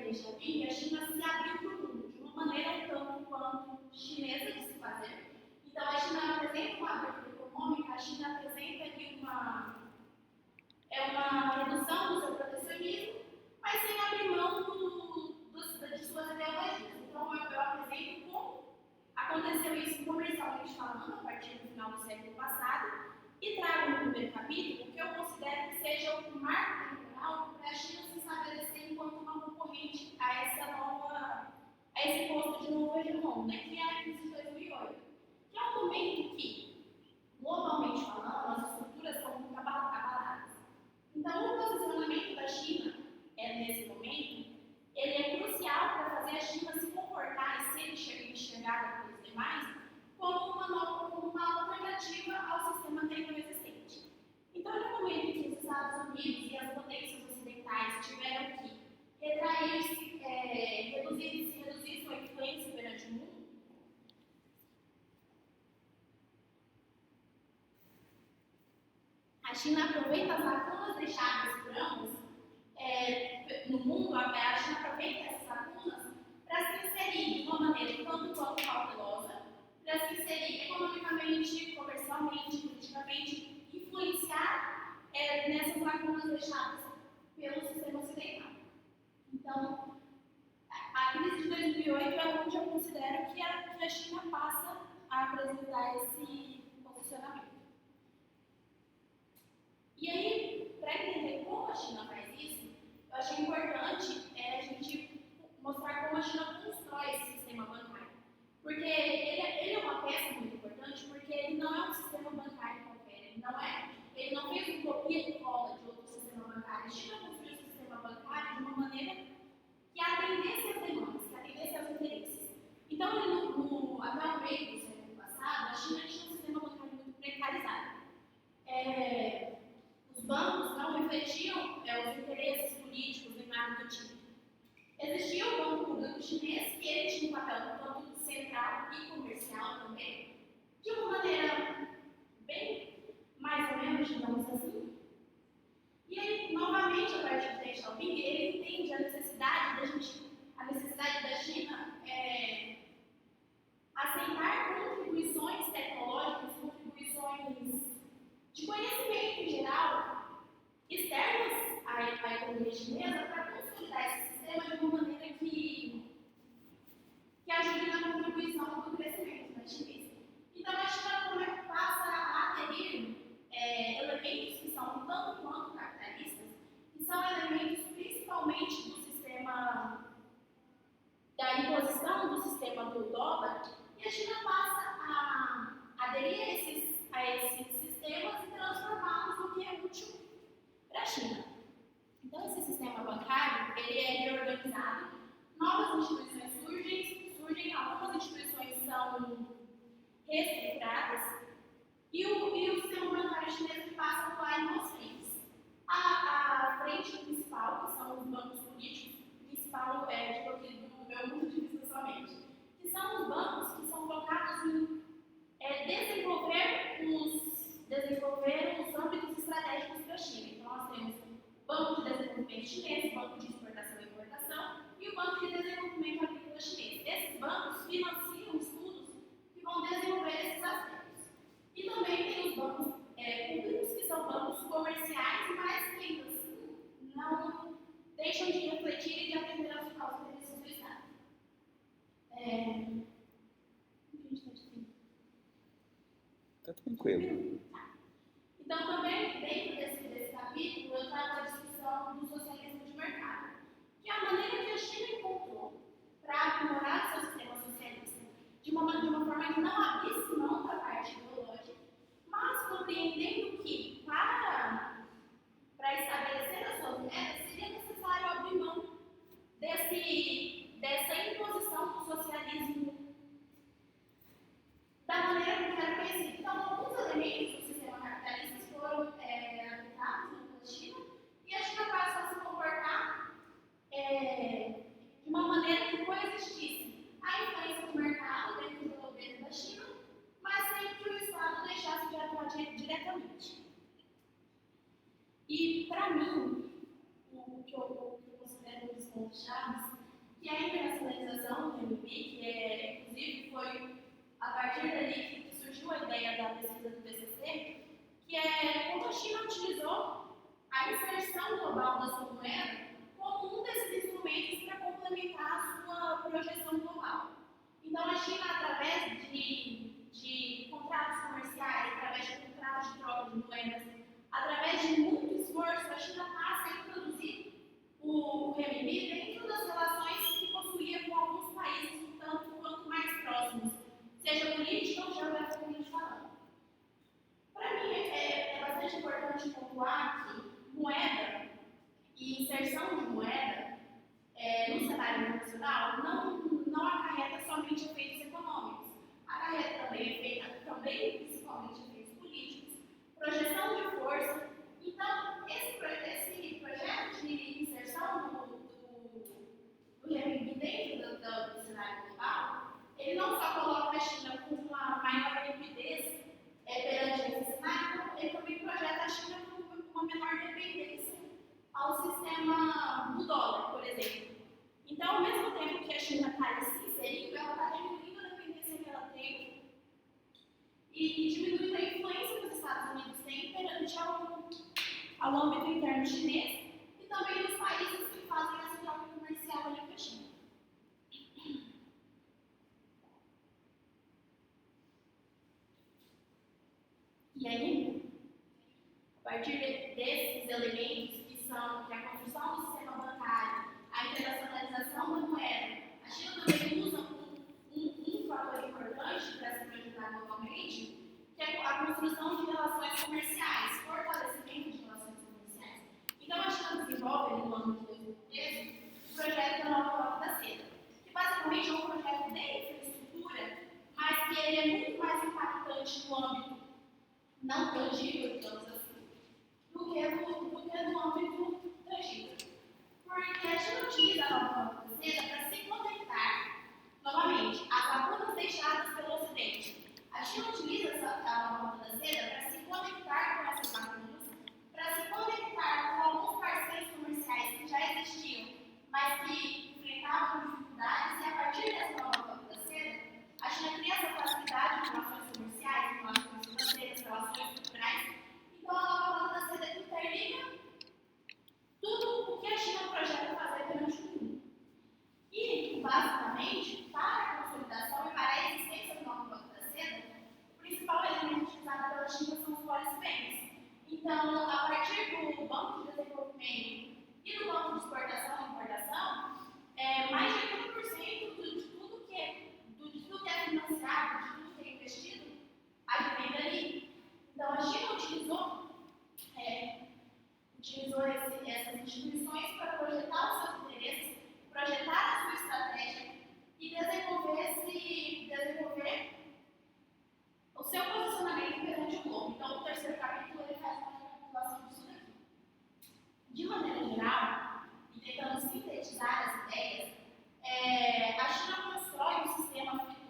de Xiaoping, a China se abriu para o mundo de uma maneira tanto quanto chinesa de se fazer. Então, a China apresenta uma abertura econômica, a China apresenta aqui uma redução do seu protecionismo, mas sem abrir mão de suas ideologias. Então, eu apresento como aconteceu isso comercialmente falando, a partir do final do século passado, e trago no primeiro capítulo o que eu considero que seja o marco temporal para a China se estabelecer enquanto uma concorrente a esse posto de novo hegemon, né, que é a crise de 2008, que é um momento que, globalmente falando, as estruturas são muito abaladas. Então, o posicionamento da China nesse momento, ele é crucial para fazer a China se comportar e ser enxergada pelos demais como uma alternativa ao sistema tecno existente. Então, no momento que os Estados Unidos e as potências ocidentais tiveram que retrair-se, reduzir sua influência perante o mundo, a China aproveita as lacunas deixadas por ambos no mundo, a China aproveita essas lacunas para se inserir de uma maneira tanto quanto cautelosa, para se inserir economicamente, comercialmente, politicamente, influenciar nessas lacunas deixadas pelo sistema ocidental. Então, a crise de 2008 é onde eu considero que a China passa a apresentar esse posicionamento. E aí, para entender como a China faz isso, eu achei importante a gente mostrar como a China constrói esse sistema bancário. Porque ele é uma peça muito importante, porque ele não é um sistema bancário qualquer. Ele não fez uma copia e cola de outro sistema bancário. A China construiu esse sistema bancário de uma maneira que atendesse às demandas, que atendesse aos interesses. Então, até o meio do século passado, a China tinha um sistema bancário muito precarizado. Os bancos não refletiam os interesses políticos nem nada do tipo. Existia o Banco Público Chinês, que ele tinha um papel tanto central e comercial também, de uma maneira bem, mais ou menos, digamos assim. E aí, novamente, a partir de Deng Xiaoping, ele entende a necessidade da China aceitar contribuições tecnológicas, contribuições de conhecimento em geral, externas à economia chinesa, para consolidar esse sistema de uma maneira que ajude na contribuição do crescimento da chinesa. Então, a China passa a aderir elementos que são tanto quanto capitalistas, que são elementos principalmente do sistema da imposição do sistema do dólar, e a China passa a aderir a esses sistemas e transformá-los no que é útil para a China. Então, esse sistema bancário ele é reorganizado, novas instituições surgem, algumas instituições são reestruturadas, e o sistema bancário chinês passa a atuar em duas frentes. A frente principal, que são os bancos políticos, principal do meu ponto de vista somente, que são os bancos que são focados em desenvolver os âmbitos estratégicos para a China. Então, nós temos o Banco de Desenvolvimento Chinês, o Banco de Exportação e Importação e o Banco de Desenvolvimento Agrícola Chinês. Esses bancos financiam estudos que vão desenvolver esses aspectos. E também tem os bancos públicos, que são bancos comerciais, mas que ainda assim não deixam de refletir e de atender aos interesses do Estado. Tá tranquilo. Então, também, dentro desse capítulo, eu trago a discussão do socialismo de mercado, que é a maneira que a China encontrou para aprimorar seu sistema socialista de uma forma que não abrisse mão da parte ideológica, mas compreendendo que, para estabelecer as suas metas, seria necessário abrir mão dessa imposição do socialismo da maneira como era conhecido. Então, alguns elementos do sistema capitalista foram aplicados na China, e a China passou a se comportar de uma maneira que coexistisse a influência do mercado dentro do governo da China, mas sem que o Estado deixasse de atuar diretamente. E, para mim, o que eu considero um dos pontos chaves que é a internacionalização do MB, que inclusive foi a partir dali que surgiu a ideia da pesquisa do TCC, que é como a China utilizou a inserção global da sua moeda como um desses instrumentos para complementar a sua projeção global. Então, a China, através de contratos comerciais, através de contratos de troca de moedas, através de muito esforço, a China passa a introduzir o renminbi dentro das relações que possuía com alguns países, um tanto quanto mais próximos, seja política ou geograficamente falando. Para mim, é bastante importante pontuar que moeda e inserção de moeda no cenário internacional não acarreta somente efeitos econômicos, acarreta também principalmente efeitos políticos, projeção de força. Então, esse projeto de inserção do renminbi dentro do cenário global, ele não só coloca a China com uma maior liquidez perante esse cenário, ele também projeta a China com uma menor dependência ao sistema do dólar, por exemplo. Então, ao mesmo tempo que a China está se inserindo, ela está diminuindo a dependência que ela tem e diminuindo a influência que os Estados Unidos têm perante ao âmbito interno chinês e também dos países que fazem essa troca comercial ali com a China. E aí, a partir desses elementos que são a construção do sistema bancário, a internacionalização da moeda, a China também usa um fator importante para se projetar globalmente, que é a construção de relações comerciais, fortalecimento de relações comerciais. Então, a China desenvolve, no ano de 2013, o projeto da Nova Rota da Seda, que basicamente é um projeto de infraestrutura, mas que ele é muito mais impactante no âmbito não tangível, digamos assim, do que no âmbito tangível. Porque a China utiliza a Nova Rota da Seda para se conectar, novamente, às lacunas deixadas pelo Ocidente. A China utiliza a Nova Rota da Seda para se conectar com essas lacunas, para se conectar com alguns parceiros comerciais que já existiam, mas que enfrentavam dificuldades, e a partir dessa Nova Rota da Seda, a China cria essa facilidade de relações comerciais, relações financeiras, relações culturais. Então, a Nova Rota da Seda interliga tudo o que a China projeta fazer perante o mundo. E, basicamente, para a consolidação e para a existência do Nova Rota da Seda, o principal elemento utilizado pela China são os fornecimentos. Então, a partir do Banco de Desenvolvimento e do Banco de Exportação e Importação, mais de 80% de tudo que é financiado, de tudo que é investido, advém dali. Então, a China utilizou essas instituições para projetar os seus interesses, projetar a sua estratégia e desenvolver o seu posicionamento perante o globo. Então, o terceiro capítulo ele faz uma recapitulação disso daqui. De maneira geral, e tentando sintetizar as ideias, a China constrói um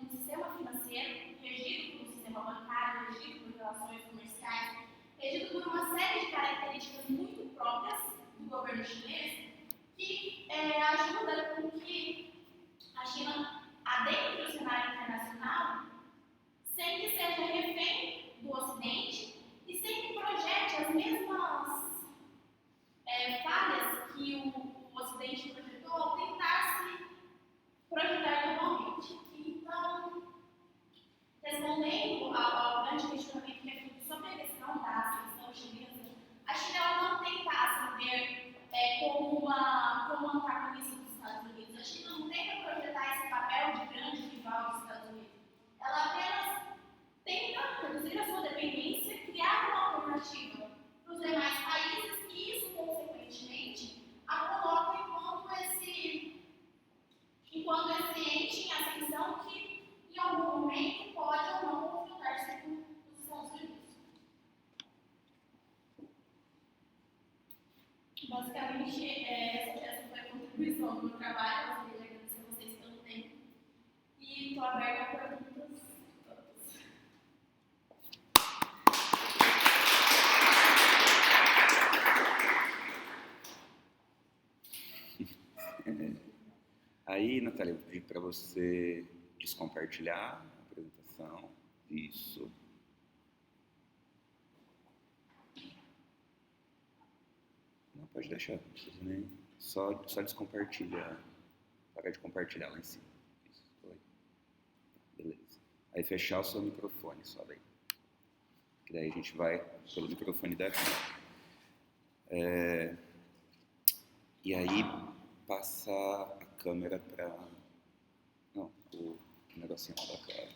sistema financeiro regido por um sistema bancário, regido por relações comerciais, regido por uma série de características muito próprias do governo chinês, que ajuda com que a China adentre o cenário internacional sem que seja refém do Ocidente e sem que projete as mesmas falhas que o Ocidente projetou ao tentar se projetar globalmente. Então, respondendo ao grande questionamento que é feito sobre a questão da ascensão chinesa, a China ela não tenta ascender como antagonista dos Estados Unidos. A China não tenta projetar esse papel de grande rival dos Estados Unidos. Ela apenas tenta reduzir a sua dependência, criar uma alternativa para os demais países e isso, consequentemente, a coloca enquanto esse ente em ascensão que, em algum momento, pode ou não confrontar-se com os Estados Unidos. Basicamente, essa foi a contribuição do meu trabalho. Eu gostaria de agradecer a vocês pelo tempo e estou aberta a perguntas. Aí Natália, eu pedi para você descompartilhar a apresentação. Isso. Não, pode deixar, não precisa nem. Só descompartilhar. Parar de compartilhar lá em cima. Isso, foi. Beleza. Aí fechar o seu microfone, só daí. Que daí a gente vai pelo microfone daqui. E aí passar a câmera para... Não, o negocinho lá da cara.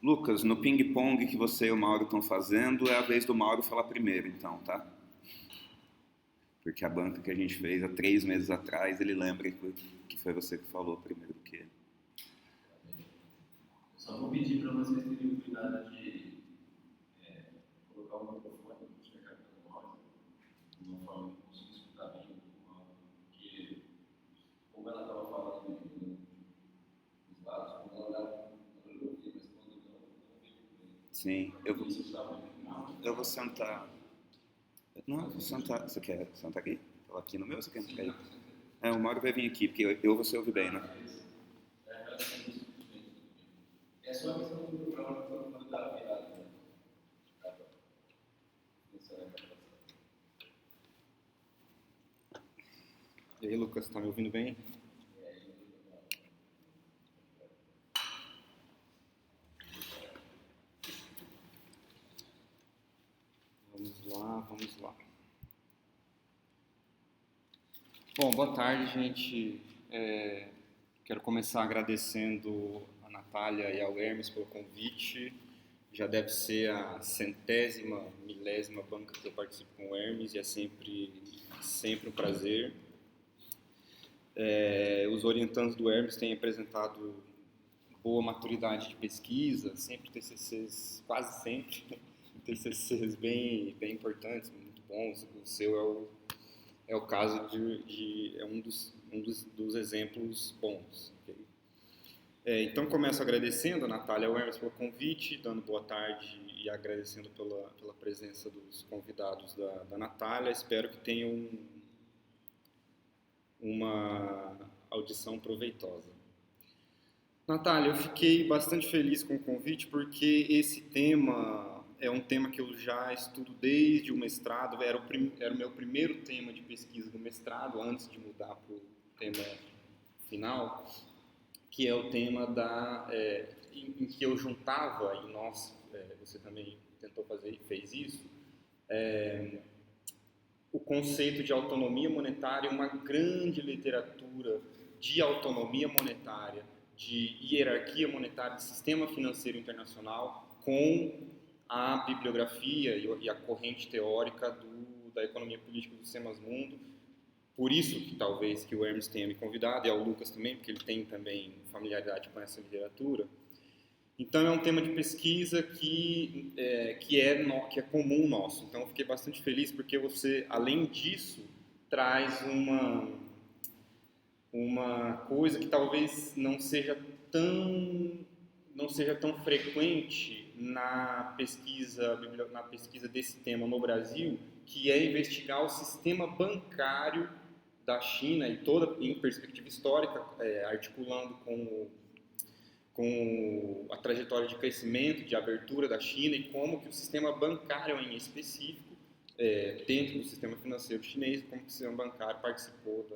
Lucas, no ping-pong que você e o Mauro estão fazendo, é a vez do Mauro falar primeiro, então, tá? Porque a banca que a gente fez há 3 meses atrás, ele lembra que foi você que falou primeiro do que ele. Só vou pedir para vocês terem o cuidado de colocar o microfone no chegar pelo áudio, de uma forma que eu consiga escutar bem, porque, como ela estava falando dos lados, como ela dava para ouvir, mas quando eu não ouvi bem. Sim, eu vou sentar. Não, eu vou sentar. Você quer sentar aqui? Tô aqui no meu, você quer entrar aí? O Mauro vai vir aqui, porque eu você ouve bem, né? É só a questão do programa que todo mundo está virado. E aí, Lucas, tá me ouvindo bem? Vamos lá. Bom, boa tarde, gente. Quero começar agradecendo a Natália e ao Hermes pelo convite. Já deve ser a 100ª, 1000ª banca que eu participo com o Hermes e é sempre um prazer. Os orientandos do Hermes têm apresentado boa maturidade de pesquisa, sempre TCCs, quase sempre, TCCs bem importantes, muito bons. O seu é o caso é um dos exemplos bons. Okay? Então, começo agradecendo a Natália e ao Hermes pelo convite, dando boa tarde e agradecendo pela presença dos convidados da Natália. Espero que tenham uma audição proveitosa. Natália, eu fiquei bastante feliz com o convite porque esse tema é um tema que eu já estudo desde o mestrado, era o meu primeiro tema de pesquisa do mestrado, antes de mudar para o tema final, que é o tema em que eu juntava, e você também tentou fazer e fez isso, o conceito de autonomia monetária, uma grande literatura de autonomia monetária, de hierarquia monetária, de sistema financeiro internacional, com a bibliografia e a corrente teórica da economia política do Sistemas Mundo. Por isso que talvez que o Hermes tenha me convidado, e ao Lucas também, porque ele tem também familiaridade com essa literatura. Então é um tema de pesquisa que é comum nosso. Então eu fiquei bastante feliz porque você, além disso, traz uma coisa que talvez não seja tão frequente na pesquisa desse tema no Brasil, que é investigar o sistema bancário da China e toda em perspectiva histórica, articulando com a trajetória de crescimento, de abertura da China e como que o sistema bancário em específico, dentro do sistema financeiro chinês, como que o sistema bancário participou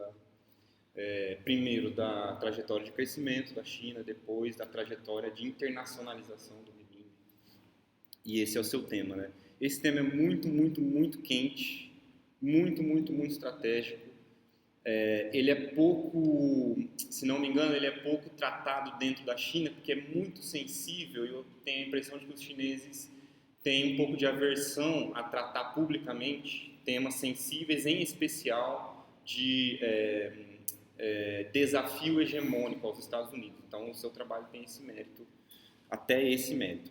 primeiro da trajetória de crescimento da China, depois da trajetória de internacionalização do renminbi. E esse é o seu tema, né? Esse tema é muito, muito, muito quente, muito, muito, muito estratégico. Ele é pouco, se não me engano, ele é pouco tratado dentro da China, porque é muito sensível, e eu tenho a impressão de que os chineses têm um pouco de aversão a tratar publicamente temas sensíveis, em especial de desafio hegemônico aos Estados Unidos. Então, o seu trabalho tem esse mérito,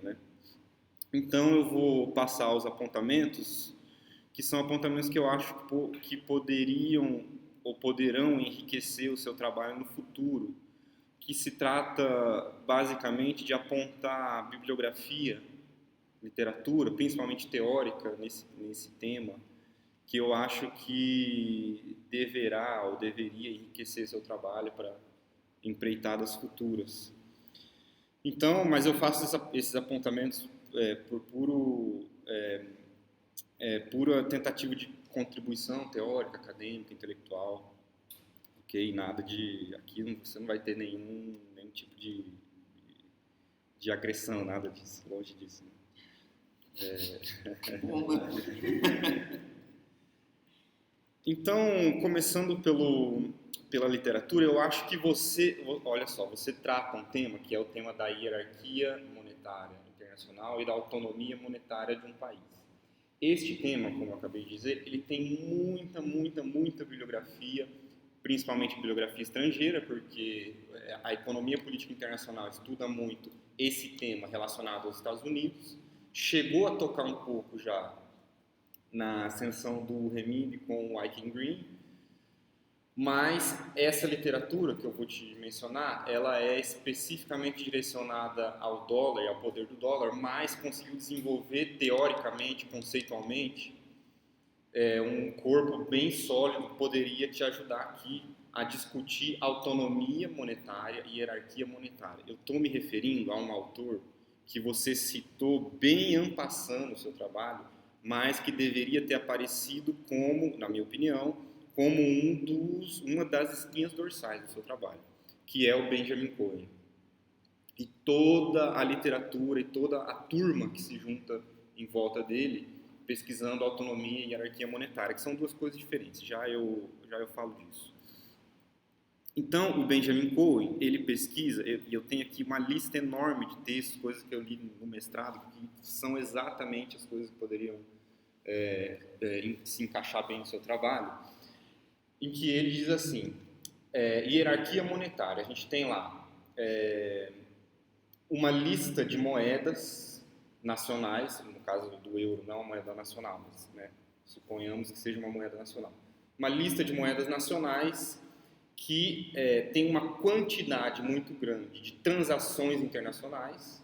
né? Então, eu vou passar os apontamentos, que são apontamentos que eu acho que poderiam ou poderão enriquecer o seu trabalho no futuro, que se trata basicamente de apontar bibliografia, literatura, principalmente teórica, nesse tema, que eu acho que deverá ou deveria enriquecer seu trabalho para empreitadas futuras. Então, mas eu faço esses apontamentos por pura tentativa de contribuição teórica, acadêmica, intelectual, ok? Nada de... Aqui você não vai ter nenhum tipo de agressão, nada disso, longe disso. Que bom, né? Então, começando pela literatura, eu acho que olha só, você trata um tema que é o tema da hierarquia monetária internacional e da autonomia monetária de um país. Este tema, como eu acabei de dizer, ele tem muita bibliografia, principalmente bibliografia estrangeira, porque a economia política internacional estuda muito esse tema relacionado aos Estados Unidos, chegou a tocar um pouco já na ascensão do renminbi com o Viking Green, mas essa literatura que eu vou te mencionar, ela é especificamente direcionada ao dólar e ao poder do dólar, mas conseguiu desenvolver teoricamente, conceitualmente, um corpo bem sólido que poderia te ajudar aqui a discutir autonomia monetária e hierarquia monetária. Eu estou me referindo a um autor que você citou bem en passant no seu trabalho, mas que deveria ter aparecido como, na minha opinião, como uma das espinhas dorsais do seu trabalho, que é o Benjamin Cohen. E toda a literatura e toda a turma que se junta em volta dele, pesquisando autonomia e hierarquia monetária, que são duas coisas diferentes, já eu falo disso. Então, o Benjamin Cohen, ele pesquisa, e eu tenho aqui uma lista enorme de textos, coisas que eu li no mestrado, que são exatamente as coisas que poderiam se encaixar bem no seu trabalho, em que ele diz assim, hierarquia monetária, a gente tem lá uma lista de moedas nacionais, no caso do euro não é uma moeda nacional, mas suponhamos que seja uma moeda nacional, uma lista de moedas nacionais que tem uma quantidade muito grande de transações internacionais,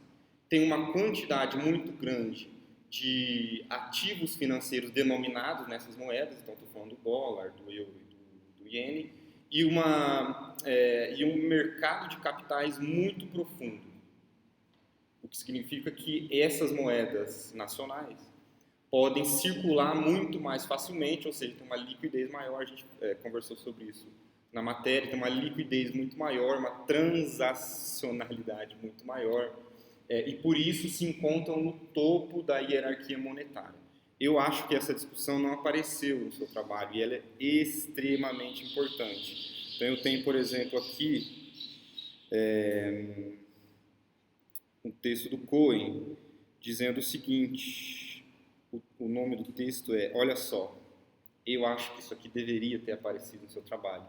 tem uma quantidade muito grande de ativos financeiros denominados nessas moedas, então estou falando do dólar, do euro e do iene, e um mercado de capitais muito profundo, o que significa que essas moedas nacionais podem circular muito mais facilmente, ou seja, tem uma liquidez maior, a gente conversou sobre isso na matéria, tem uma liquidez muito maior, uma transacionalidade muito maior, e por isso se encontram no topo da hierarquia monetária. Eu acho que essa discussão não apareceu no seu trabalho e ela é extremamente importante. Então eu tenho, por exemplo, aqui um texto do Cohen dizendo o seguinte, o nome do texto é, olha só, eu acho que isso aqui deveria ter aparecido no seu trabalho,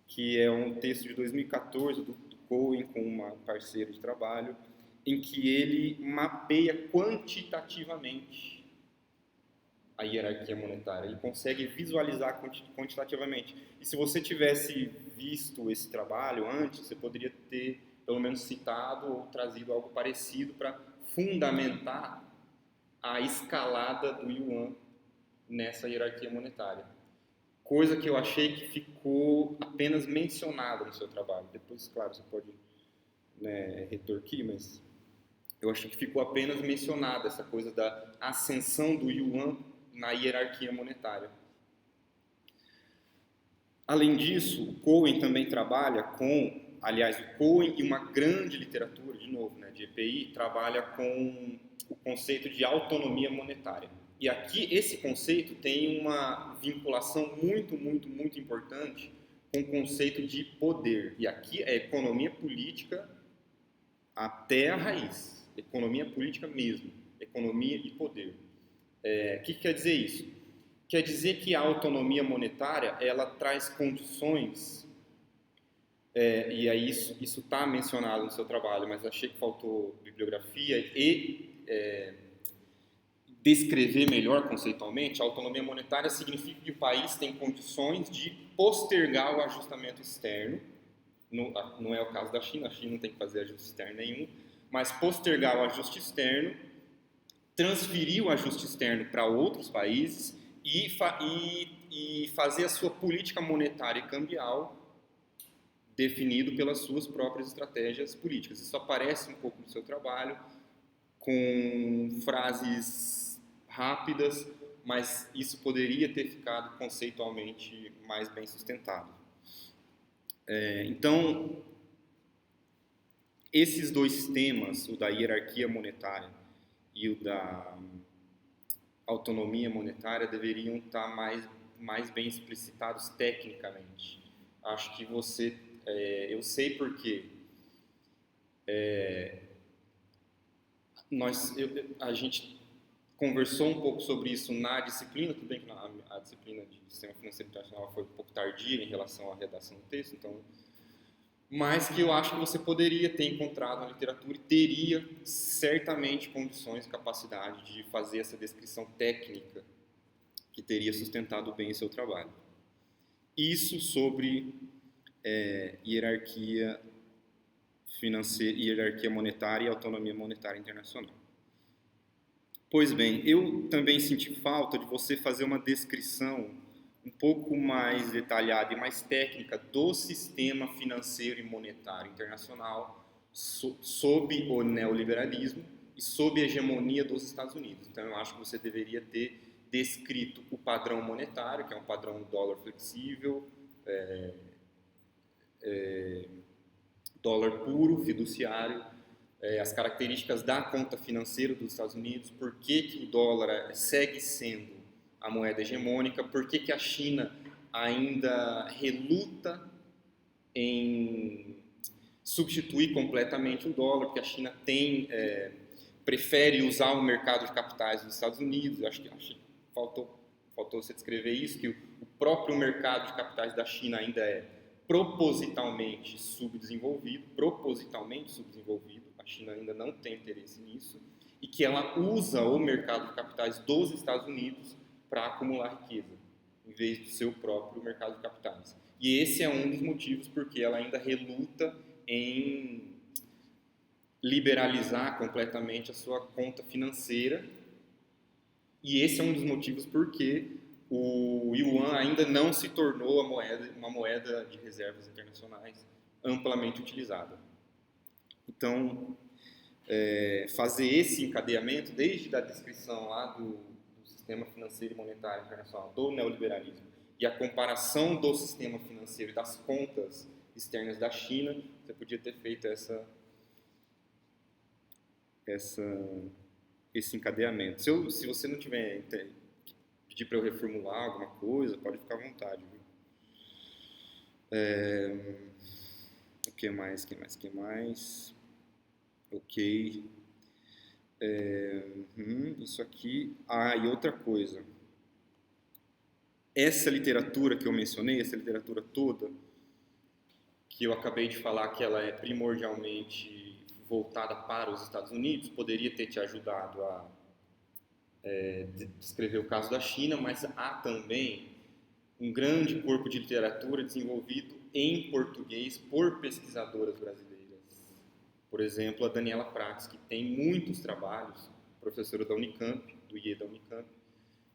que é um texto de 2014 do Cohen com uma parceira de trabalho, em que ele mapeia quantitativamente a hierarquia monetária. Ele consegue visualizar quantitativamente. E se você tivesse visto esse trabalho antes, você poderia ter, pelo menos, citado ou trazido algo parecido para fundamentar a escalada do yuan nessa hierarquia monetária. Coisa que eu achei que ficou apenas mencionada no seu trabalho. Depois, claro, você pode retorquir, mas eu achei que ficou apenas mencionada essa coisa da ascensão do yuan na hierarquia monetária. Além disso, o Cohen também trabalha o Cohen e uma grande literatura, de novo, de EPI, trabalha com o conceito de autonomia monetária. E aqui esse conceito tem uma vinculação muito importante com o conceito de poder. E aqui é economia política até a raiz. Economia política mesmo. Economia e poder. O que quer dizer isso? Quer dizer que a autonomia monetária, ela traz condições, e aí isso está mencionado no seu trabalho, mas achei que faltou bibliografia e descrever melhor conceitualmente. A autonomia monetária significa que o país tem condições de postergar o ajustamento externo não é o caso da China, a China não tem que fazer ajuste externo nenhum, mas postergar o ajuste externo, transferir o ajuste externo para outros países e fazer a sua política monetária e cambial definido pelas suas próprias estratégias políticas. Isso aparece um pouco no seu trabalho, com frases rápidas, mas isso poderia ter ficado conceitualmente mais bem sustentado. Então, esses dois temas, o da hierarquia monetária e o da autonomia monetária, deveriam estar mais bem explicitados tecnicamente. Acho que eu sei porque a gente conversou um pouco sobre isso na disciplina, tudo bem que a disciplina de Sistema Financeiro Internacional foi um pouco tardia em relação à redação do texto, então, mas que eu acho que você poderia ter encontrado na literatura e teria certamente condições e capacidade de fazer essa descrição técnica que teria sustentado bem o seu trabalho. Isso sobre hierarquia financeira, hierarquia monetária e autonomia monetária internacional. Pois bem, eu também senti falta de você fazer uma descrição um pouco mais detalhada e mais técnica do sistema financeiro e monetário internacional sob o neoliberalismo e sob a hegemonia dos Estados Unidos. Então, eu acho que você deveria ter descrito o padrão monetário, que é um padrão dólar flexível, dólar puro, fiduciário, as características da conta financeira dos Estados Unidos, por que o dólar segue sendo a moeda hegemônica, por que a China ainda reluta em substituir completamente o dólar, porque a China prefere usar o mercado de capitais dos Estados Unidos. Eu acho que faltou você descrever isso, que o próprio mercado de capitais da China ainda é propositalmente subdesenvolvido, a China ainda não tem interesse nisso, e que ela usa o mercado de capitais dos Estados Unidos para acumular riqueza, em vez do seu próprio mercado de capitais. E esse é um dos motivos porque ela ainda reluta em liberalizar completamente a sua conta financeira, e esse é um dos motivos porque o yuan ainda não se tornou uma moeda de reservas internacionais amplamente utilizada. Então, fazer esse encadeamento, desde a descrição lá do sistema financeiro e monetário internacional, do neoliberalismo, e a comparação do sistema financeiro e das contas externas da China, você podia ter feito esse encadeamento. Se você não tiver pedir para eu reformular alguma coisa, pode ficar à vontade. Viu? O que mais? Ok. Isso aqui. E outra coisa. Essa literatura que eu mencionei, essa literatura toda, que eu acabei de falar que ela é primordialmente voltada para os Estados Unidos, poderia ter te ajudado a descrever o caso da China, mas há também um grande corpo de literatura desenvolvido em português por pesquisadoras brasileiras. Por exemplo, a Daniela Prats, que tem muitos trabalhos, professora da Unicamp, do IE da Unicamp,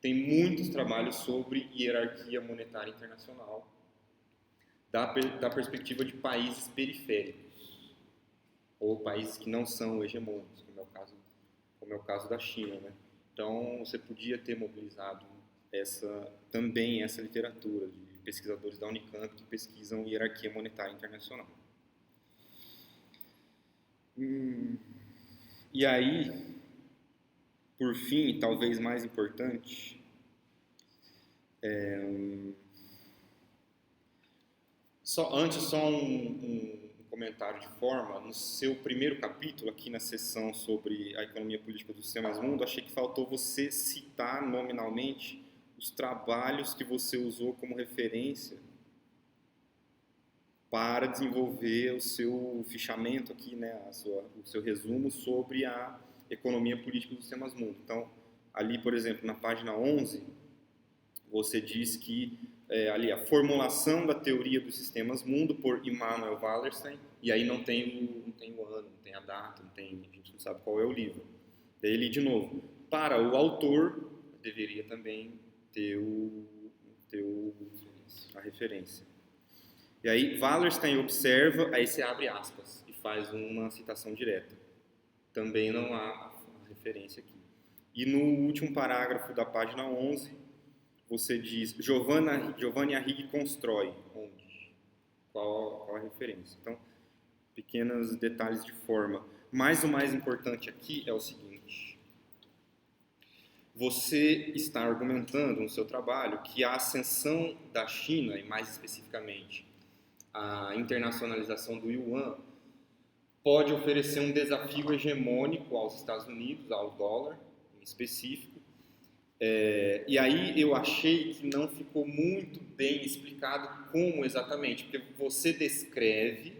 tem muitos trabalhos sobre hierarquia monetária internacional, da perspectiva de países periféricos, ou países que não são hegemônicos, como é o caso da China, né? Então, você podia ter mobilizado também essa literatura de pesquisadores da Unicamp que pesquisam hierarquia monetária internacional. E aí, por fim, talvez mais importante, só um comentário de forma. No seu primeiro capítulo, aqui na seção sobre a economia política do Sistemas Mundo, achei que faltou você citar nominalmente os trabalhos que você usou como referência para desenvolver o seu fichamento aqui, né, o seu resumo sobre a economia política dos Sistemas Mundo. Então, ali, por exemplo, na página 11, você diz que ali a formulação da teoria dos sistemas mundo por Immanuel Wallerstein, e aí não tem o ano, não tem a data, a gente não sabe qual é o livro. Daí ele, de novo, para o autor, deveria também ter a referência. E aí Wallerstein observa, aí você abre aspas e faz uma citação direta. Também não há a referência aqui. E no último parágrafo da página 11, você diz, Giovanni Arrighi constrói. Onde? Qual a referência? Então, pequenos detalhes de forma. Mas o mais importante aqui é o seguinte. Você está argumentando no seu trabalho que a ascensão da China, e mais especificamente a internacionalização do yuan, pode oferecer um desafio hegemônico aos Estados Unidos, ao dólar em específico. E aí eu achei que não ficou muito bem explicado como exatamente, porque você descreve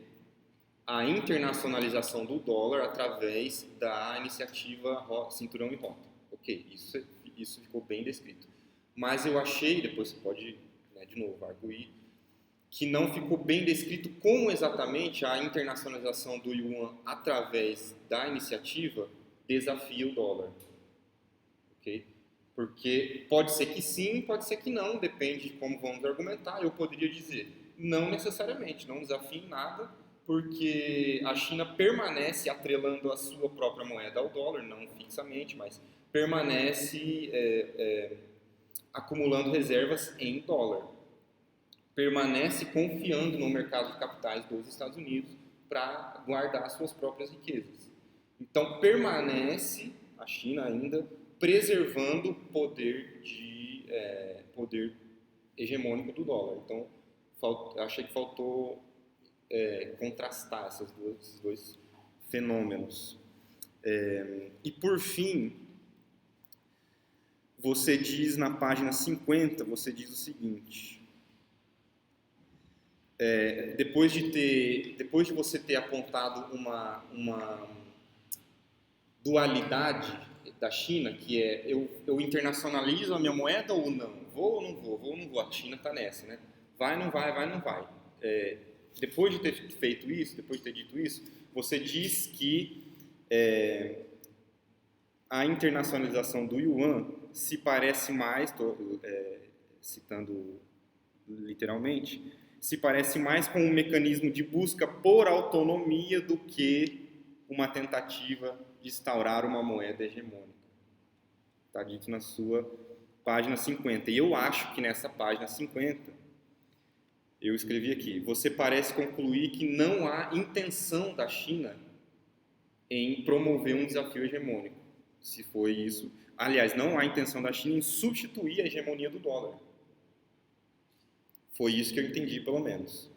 a internacionalização do dólar através da iniciativa Cinturão e Rota. Ok, isso ficou bem descrito. Mas eu achei, depois você pode, de novo, arguir, que não ficou bem descrito como exatamente a internacionalização do yuan através da iniciativa desafia o dólar. Ok? Porque pode ser que sim, pode ser que não, depende de como vamos argumentar. Eu poderia dizer, não necessariamente, não desafia em nada, porque a China permanece atrelando a sua própria moeda ao dólar, não fixamente, mas permanece acumulando reservas em dólar. Permanece confiando no mercado de capitais dos Estados Unidos para guardar suas próprias riquezas. Então, permanece a China ainda preservando o poder hegemônico do dólar. Então, achei que faltou contrastar esses dois fenômenos. E, por fim, você diz na página 50, você diz o seguinte... depois de você ter apontado uma dualidade da China, que é eu internacionalizo a minha moeda ou não? Vou ou não vou? A China está nessa, né? Vai, não vai. Depois de ter feito isso, depois de ter dito isso, você diz que a internacionalização do yuan se parece mais, estou citando literalmente, se parece mais com um mecanismo de busca por autonomia do que uma tentativa de instaurar uma moeda hegemônica. Está dito na sua página 50. E eu acho que nessa página 50, eu escrevi aqui, você parece concluir que não há intenção da China em promover um desafio hegemônico. Se foi isso. Aliás, não há intenção da China em substituir a hegemonia do dólar. Foi isso que eu entendi, pelo menos.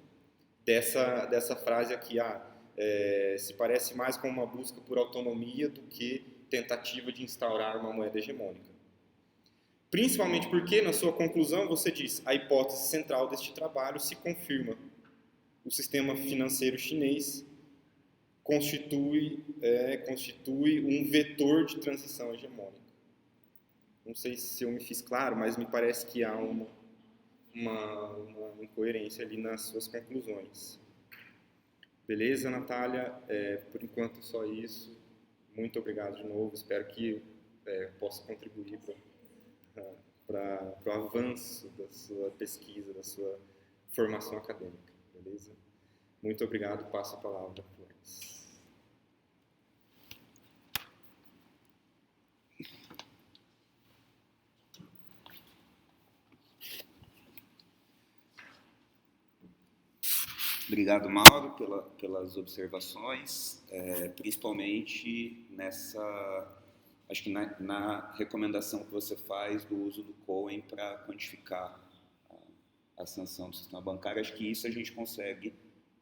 Dessa frase aqui, se parece mais com uma busca por autonomia do que tentativa de instaurar uma moeda hegemônica. Principalmente porque, na sua conclusão, você diz, a hipótese central deste trabalho se confirma. O sistema financeiro chinês constitui um vetor de transição hegemônica. Não sei se eu me fiz claro, mas me parece que há uma incoerência ali nas suas conclusões. Beleza, Natália? Por enquanto, só isso. Muito obrigado de novo. Espero que possa contribuir para o avanço da sua pesquisa, da sua formação acadêmica. Beleza? Muito obrigado. Passo a palavra para o Alex. Obrigado, Mauro, pelas observações, principalmente acho que na recomendação que você faz do uso do Cohen para quantificar a sanção do sistema bancário. Acho que isso a gente consegue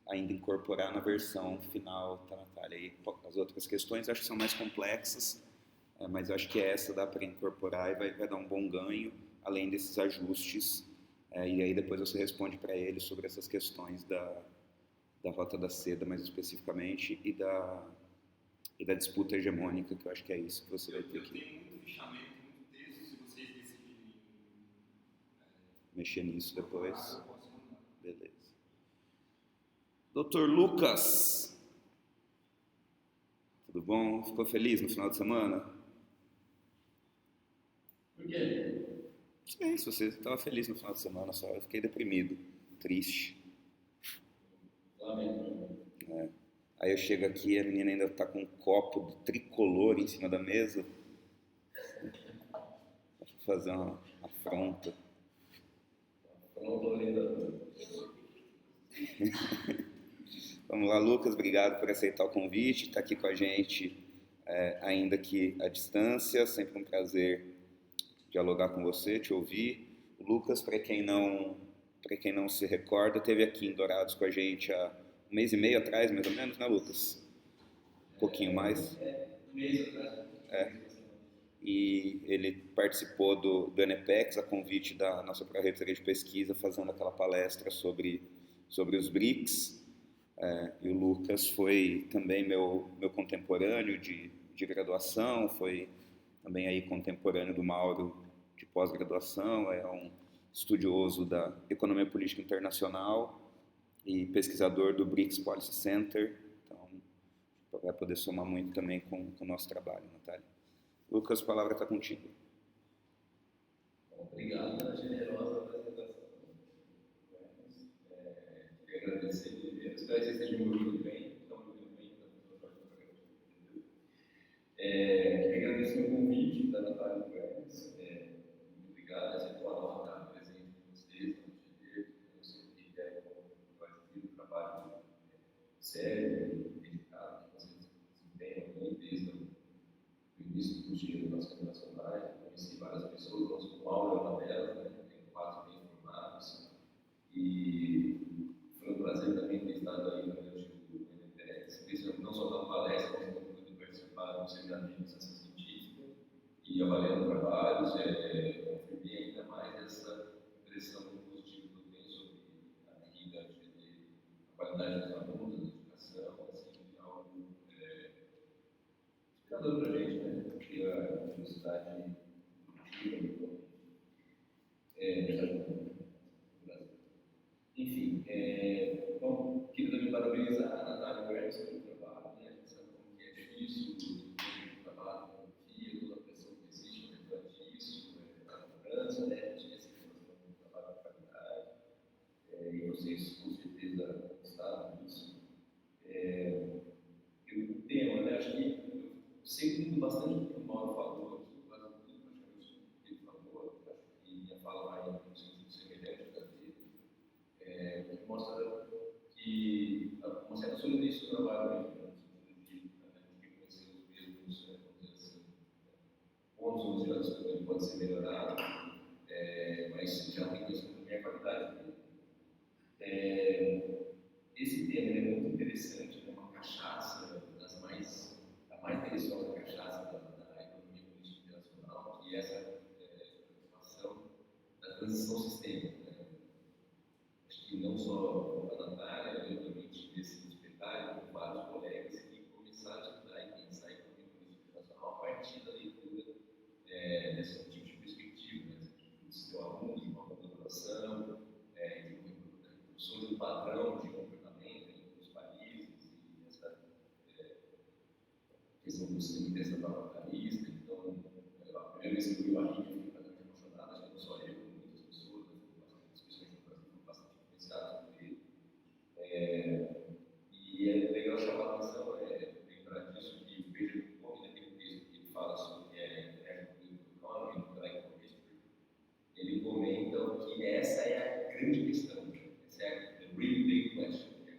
ainda incorporar na versão final, tá, Natália? E as outras questões acho que são mais complexas, mas acho que essa dá para incorporar e vai dar um bom ganho, além desses ajustes. E aí depois você responde para ele sobre essas questões da Rota da Seda, mais especificamente, e da disputa hegemônica, que eu acho que é isso que você vai ter que... Eu tenho muito fichamento, muito texto, se vocês decidirem mexer nisso depois. Beleza. Doutor Lucas, tudo bom? Ficou feliz no final de semana? Por quê? Sim, se você estava feliz no final de semana só, eu fiquei deprimido, triste. Lamento. Né? Aí eu chego aqui e a menina ainda está com um copo de tricolor em cima da mesa. Vou fazer uma afronta. Pronto, ainda. Vamos lá, Lucas, obrigado por aceitar o convite, estar aqui com a gente, ainda que à distância, sempre um prazer dialogar com você, te ouvir. O Lucas, para quem não se recorda, esteve aqui em Dourados com a gente há um mês e meio atrás, mais ou menos, né, Lucas? Um pouquinho mais. Um mês atrás. E ele participou do NPEX, a convite da nossa pró-reitoria de pesquisa, fazendo aquela palestra sobre os BRICS. E o Lucas foi também meu contemporâneo de graduação, foi também aí contemporâneo do Mauro de pós-graduação, é um estudioso da economia política internacional e pesquisador do BRICS Policy Center, então vai poder somar muito também com o nosso trabalho, Natália. Lucas, a palavra está contigo. Obrigado pela generosa apresentação. Queria agradecer primeiro. Espero que vocês estejam me ouvindo bem. Estão me ouvindo bem? Queria agradecer o convite da Natália Gomes. Muito obrigado. É sempre uma honra estar presente com vocês. Eu sempre quero compartilhar o trabalho sério e dedicado que vocês desempenham desde o início do curso de Relações Internacionais. Conheci várias pessoas, o Paulo é uma delas, né? Tenho 4 bem formados. E foi um prazer também ter estado aí no meu do NPEX, não só dando palestra, mas também participar do seminário de iniciação científica e avaliando trabalhos, confirmei ainda mais essa impressão positiva que eu tenho sobre a vida, a qualidade dos alunos, da educação, assim, algo inspirador para a gente, né? Porque a universidade enfim, bom, queria também parabenizar a Natália Gomes pelo trabalho, né? A gente sabe como que é difícil o trabalho com FIA, toda a pressão que existe por detrás disso, a cobrança, né? A gente tem um trabalho de qualidade, e vocês com certeza gostaram disso. O tema, né? Acho que eu seguindo bastante o que o Mauro falou aqui, quase tudo praticamente o que ele falou, acho que minha fala vai no sentido semelhante da dele, que mostra que uma certa solidez do trabalho mesmo, né? No sentido de a gente reconhecer os mesmos, vamos dizer assim, pontos onde ele pode ser melhorado, mas já reconhecendo também a qualidade dele. Esse tema é muito interessante, é uma cachaça a mais deliciosa cachaça da economia política internacional, que é essa preocupação da transição sistêmica. Né? Acho que não só a Natália, eu também tive esse espetáculo com vários colegas que começaram a estudar e pensar a economia política internacional a partir da leitura desse tipo de perspectiva, né? Do seu aluno, de uma modulação, de uma introdução de um padrão de comportamento entre os países e essa questão do sistema interestatalista. Então, a primeira vez que eu vi o Arrigo, eu fiquei bastante emocionado, acho que não só eu, como muitas pessoas, as pessoas no Brasil foram bastante influenciadas por ele. E é legal chamar a atenção, lembrar disso, que veja um pouco naquele texto que ele fala sobre International Political Economy, no Black Economist, ele comenta que essa é a grande questão, essa é a really big question, que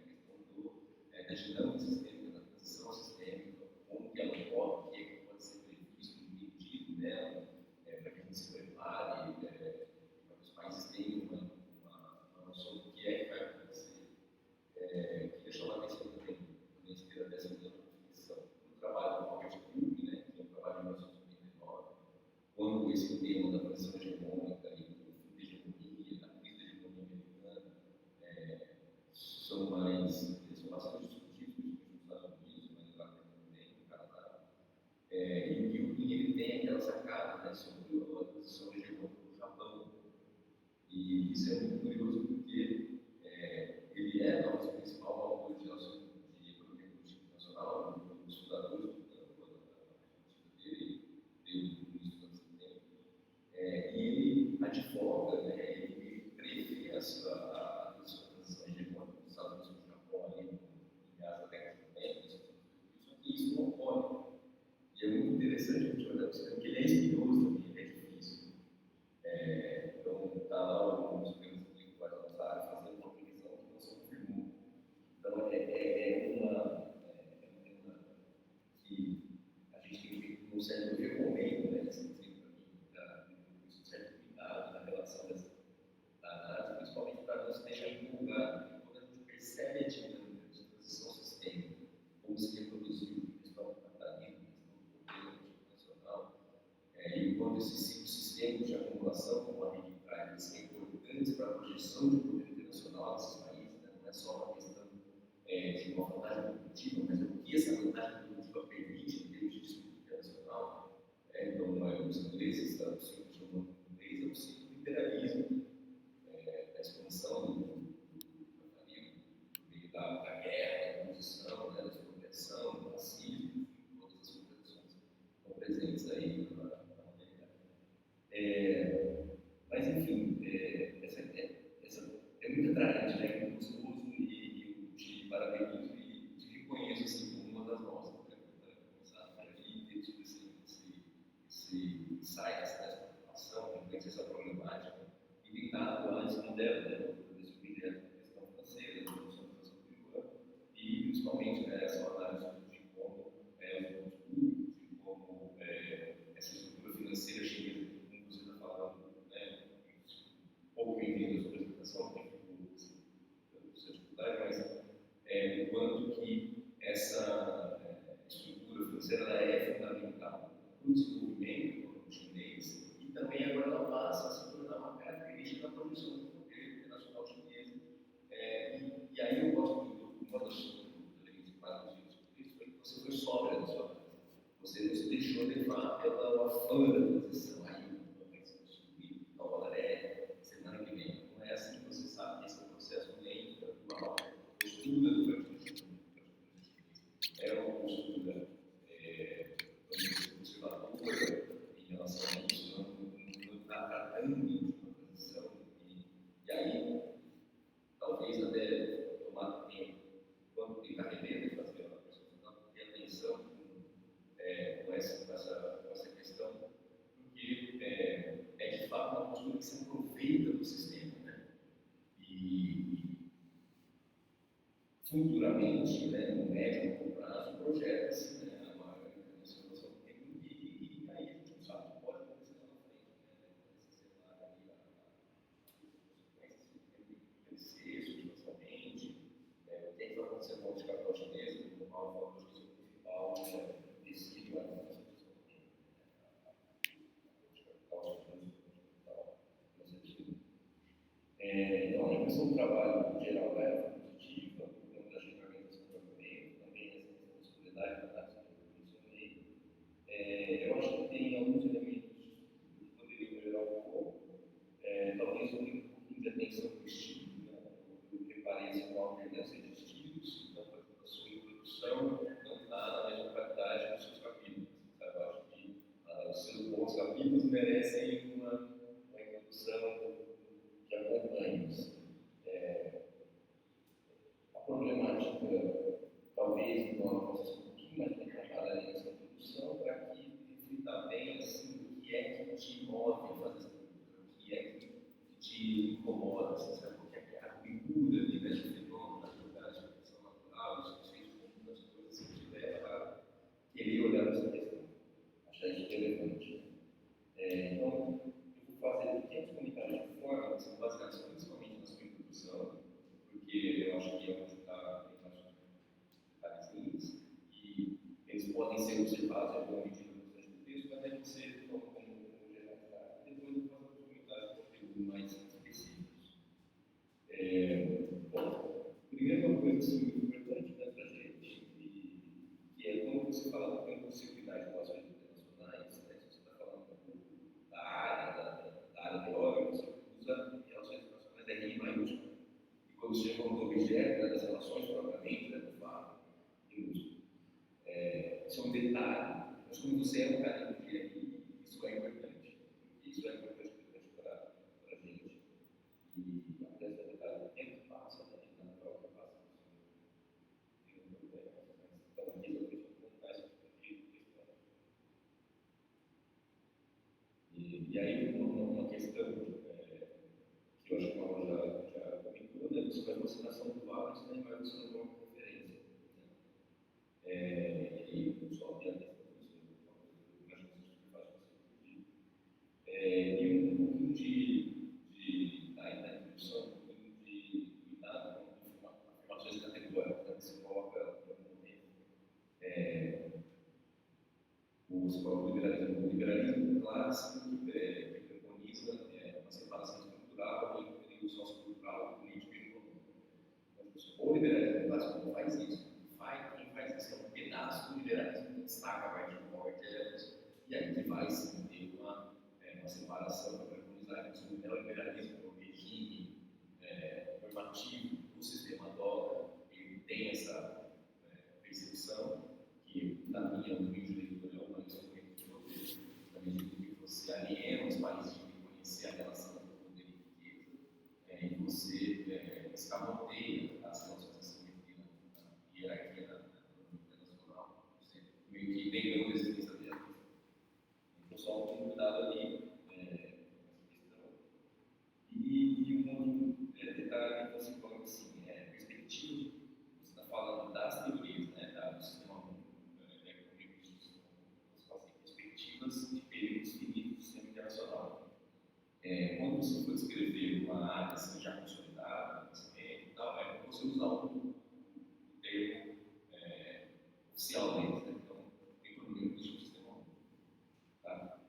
é a questão da dinâmica sistêmica, da transição sistêmica, como que ela ocorre, o que é que pode ser previsto, impedido nela, para que a gente se prepare, para que os países tenham uma noção do que é que vai acontecer. Queria chamar a atenção também, na esteira dessa mesma definição, do trabalho do Robert Cook, né, que é um trabalho de 1989, quando esse tema da transição hegemônica e do fim da hegemonia, da crise da hegemonia americana, E isso é muito curioso porque ele é talvez o principal autor de economia política internacional, um dos fundadores da dele, desde o início dos anos 70. E ele advoga, né, ele prevê a transição hegemônica dos Estados Unidos e do Japão ali, em meados da década de 90, só que isso não ocorre. E é muito interessante a gente olhar para isso, porque ele é espinhoso também, ele é difícil. Então, está lá os primeiros intelectuais da nossa área fazendo uma previsão que não se confirmou. Então, um tema que a gente tem feito um certo recomendo, né, assim, para mim, um certo cuidado na relação da análise, principalmente para não se deixar empolgado. Quando a gente percebe a dinâmica de transição sistêmica, como se reproduziu, questão do capitalismo, questão do governo internacional, e quando esses ciclos sistêmicos de acumulação, como a Henrique traz, são importantes para a projeção de poder internacional desses países, né? Não é só uma questão de uma vantagem produtiva, mas é o que essa vantagem produtiva permite em termos de disputa internacional. Então, não é os ingleses, o ciclo chamado inglês, é o ciclo do imperialismo, da expansão do capitalismo, no meio da guerra, da oposição, da expropriação, do racismo, todas as contradições estão presentes aí na humanidade. Mas, enfim, é muito atraente, né? Muito gostoso e te parabenizo e te reconheço assim, como uma das nossas, né? Para começar a ter tido esse insight, essa preocupação, reconhecer essa problemática e tentar atuar em cima dela, né? Desse projeto da questão financeira, da transformação urbana e, principalmente, né, essa análise de como os públicos, de como essa estrutura financeira chega, como você está falando, né, pouco entendo a sua apresentação, tem essa dificuldade, mas o quanto que essa estrutura financeira ela é fundamental para o desenvolvimento econômico chinês e também agora ela passa a se tornar uma característica da produção do poder internacional chinês. E aí eu gosto muito uma das principais disso foi que você foi sóbria na sua vida. Você não se deixou levar pela afã da transição. Aí vai se construir, semana que vem. Não é assim que você sabe que esse é um processo lento, gradual. A postura do partido chinês é uma postura conservadora em relação a isso, não está tratando de uma transição. E aí, talvez até tomar tempo, quando tentar rever e fazer uma pessoa ter atenção com essa questão, porque é de fato uma postura que se aproveita do sistema, né? E futuramente, né, no médio e longo prazo, projeta-se, né, a maior internacionalização do tempo e aí a gente não sabe o que pode acontecer lá na frente, né? Nesse cenário aí, as consequências tem que crescer substancialmente, o que vai acontecer no de capital chinês, no qual a forma de principal decide a alimentação do seu tempo, de capital no sentido. Então, a impressão do trabalho geral é positiva, o campo da generalização do argumento, também essa possibilidade da análise que eu mencionei. Eu acho que tem alguns elementos que poderiam melhorar um pouco, talvez um pouquinho de atenção para o estilo, né? Eu preparei uma alternância de estilos, então, por exemplo, a sua introdução não está na mesma qualidade dos seus capítulos. Sabe? Eu acho que os seus bons capítulos merecem uma introdução que acompanhe-nos. A problemática, talvez, nós possa ser um pouquinho mais preocupada nessa introdução para que reflita bem assim, o que é que te move a fazer essa pergunta, o que é que te incomoda, assim, sabe? Porque a figura ali desse fenômeno, na verdade, a questão natural, os conceitos comuns, as coisas que te leva a querer olhar essa questão, achar isso relevante. Então, eu vou fazer pequenos comentários de forma que são baseados principalmente na sua introdução, porque eu acho que é onde está a detalhezinhos, e eles podem ser observados em alguma medida no texto, mas devem ser como generalidade. Depois eu vou fazer comentários de conteúdo mais específicos. Bom, primeiro uma coisa assim, muito importante, né, para a gente, que é quando você fala do campo disciplinar de relações internacionais, né, se você está falando da área teórica, você usa relações você escamoteia as relações de simetria na hierarquia da internacional, você meio que negando a existência delas. Então, só tem cuidado ali nessa questão. E um detalhe que você coloca assim, perspectiva, você está falando das teorias, né, do sistema econômico, perspectivas de períodos finitos do sistema internacional. Quando você for escrever uma área assim, já consolidada, conhecimento e tal, é você usar o termo oficial deles, né? Então, tem problema com o sistema único. Tá?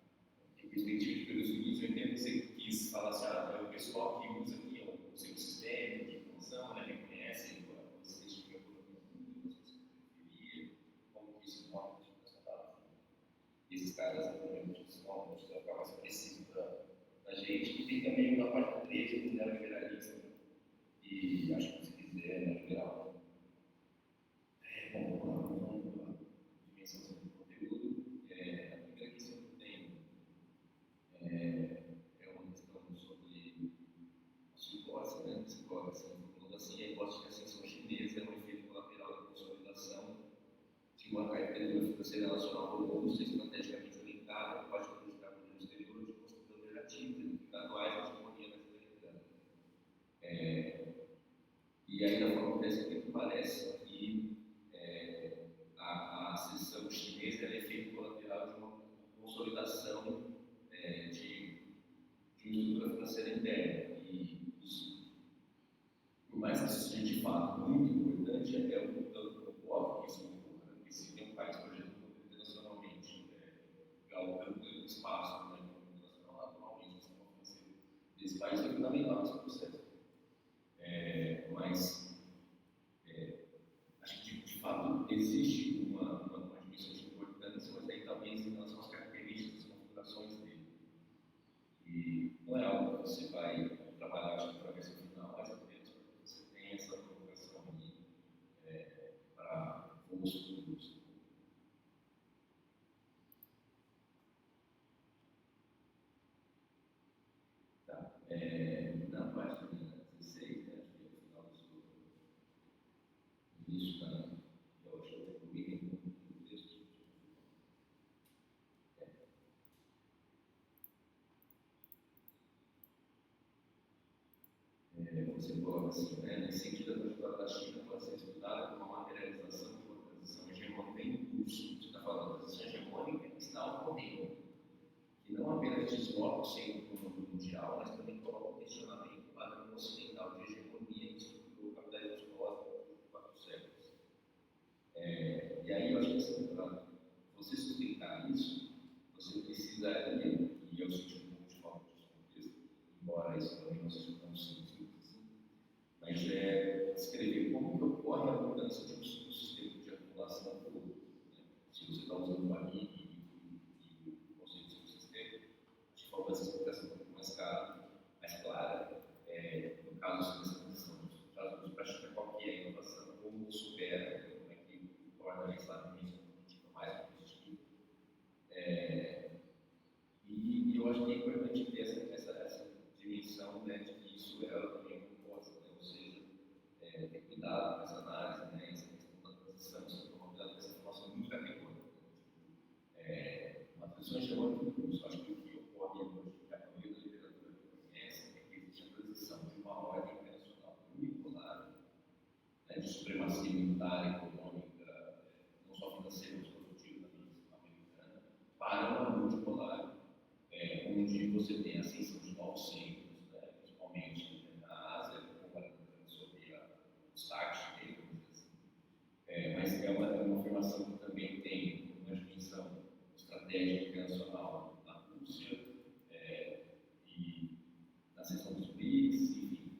Em perspectiva de períodos finitos, eu entendo que você quis falar assim, o pessoal que usa aqui o seu sistema de informação, né, reconhece a existência de economia pública, como que isso mostra nessa data. E esses caras, obviamente, vão ficar mais precisos da gente. E tem também na parte 3, que é neoliberalismo. E acho que se quiser, neoliberal. Vamos lá. Dimensão do conteúdo. A primeira questão que tem é uma questão sobre a psicose, né? Psicose, falando assim, a hipótese de ascensão chinesa é um efeito colateral da consolidação de uma característica financeira nacional robusta, estrategicamente orientada, pode praticar no exterior de construção negativa, graduais de hegemonia latino-americana. E aí, da forma que parece que a ascensão chinesa é efeito colateral de uma consolidação de uma estrutura financeira interna. E isso, por mais que isso seja de fato muito importante, é um óbvio que isso ocorra, porque se tem um país projetando internacionalmente, galgando o espaço internacional atualmente, o sistema financeiro desse país é fundamental nesse processo. Mas acho que de fato existe uma dimensão de importância, mas aí talvez em relação às características, às configurações dele. E não é algo que você vai trabalhar para a versão final, mas apenas para que você tenha essa provocação aí para voos futuros. Tá. Na página 16, né, acho que é o final do seu início, eu acho que eu publiquei no texto. Você coloca assim, nesse sentido, a trajetória da China pode ser estudada como uma materialização de uma transição hegemônica em curso. Você está falando da transição hegemônica que está ocorrendo, que não apenas desloca o centro do mundo mundial, mas também coloca um questionamento do padrão ocidental de hegemonia que estruturou o capitalismo pós-4 séculos. E aí eu acho que assim, para você sustentar isso, você precisaria, e eu senti um pouco de falta disso no texto, embora isso também não seja tão simples, mas descrever como que ocorre a mudança de um sistema de acumulação todo. Né? Se você está usando o ANIC e o conceito de sistema, acho que falta essa explicação um pouco mais clara. No caso dessa transição, nos casos para chegar qual que é a inovação, como supera, como é que torna essa dimensão cognitiva mais positiva. E eu acho que é importante ter essa dimensão, né, de que isso também é composta, né? Ou seja, ter cuidado com essa análise, né, essa questão da transição, você toma cuidado com essa informação muito categórica. Uma transição hegemônica no curso, acho que o que ocorre hoje, que a maioria da literatura conhece, é que existe a transição de uma ordem internacional unipolar, né, de supremacia militar, econômica, não só financeira, mas produtiva também, americana, para uma multipolar, onde você tem a ascensão de novos centros, né, principalmente na Ásia, sobre o start dele, vamos dizer assim. Mas é uma formação que também tem uma dimensão estratégica internacional na Rússia e na seção dos BRICS, enfim.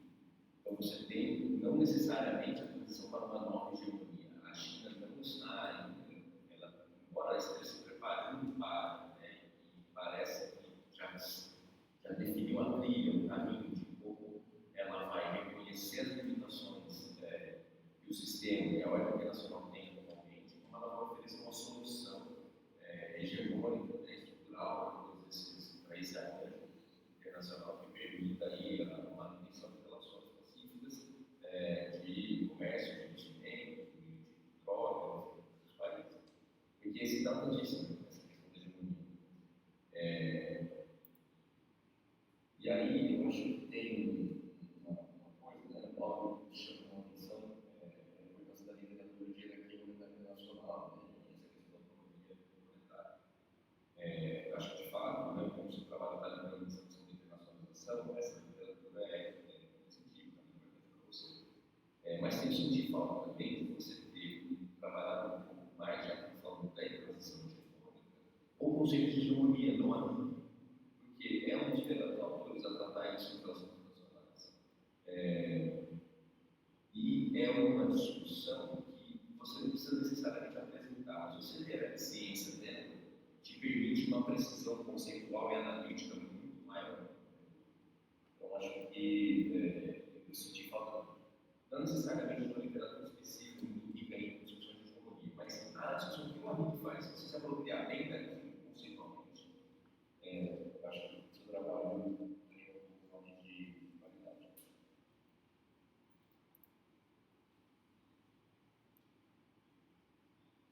Então você tem não necessariamente a transição para uma nova hegemonia. A China não está ainda, embora ela esteja se preparando para, e parece que já definiu a trilha, o caminho de como ela vai reconhecer as limitações que o sistema e a ordem internacional tem atualmente, como ela vai oferecer uma solução hegemônica, estrutural, para esse arranjo internacional que permita aí a manutenção de relações essa literatura é científica, para você. Mas tem sentido falta também de você ter trabalhado um pouco mais, já que falando da transição hegemônica, ou conceito de hegemonia, não a mim, porque é um dos primeiros autores a tratar isso em relações internacionais. E é uma discussão que você não precisa necessariamente apresentar. Se você ter a ciência dentro, te permite uma precisão conceitual e analítica muito maior. Então, acho que eu senti falta, não necessariamente de uma literatura específica muito rica em discussões de hegemonia, mas a discussão que o amigo faz, se você se apropriar bem daquilo conceitualmente, eu acho que o seu trabalho tem um nome de qualidade.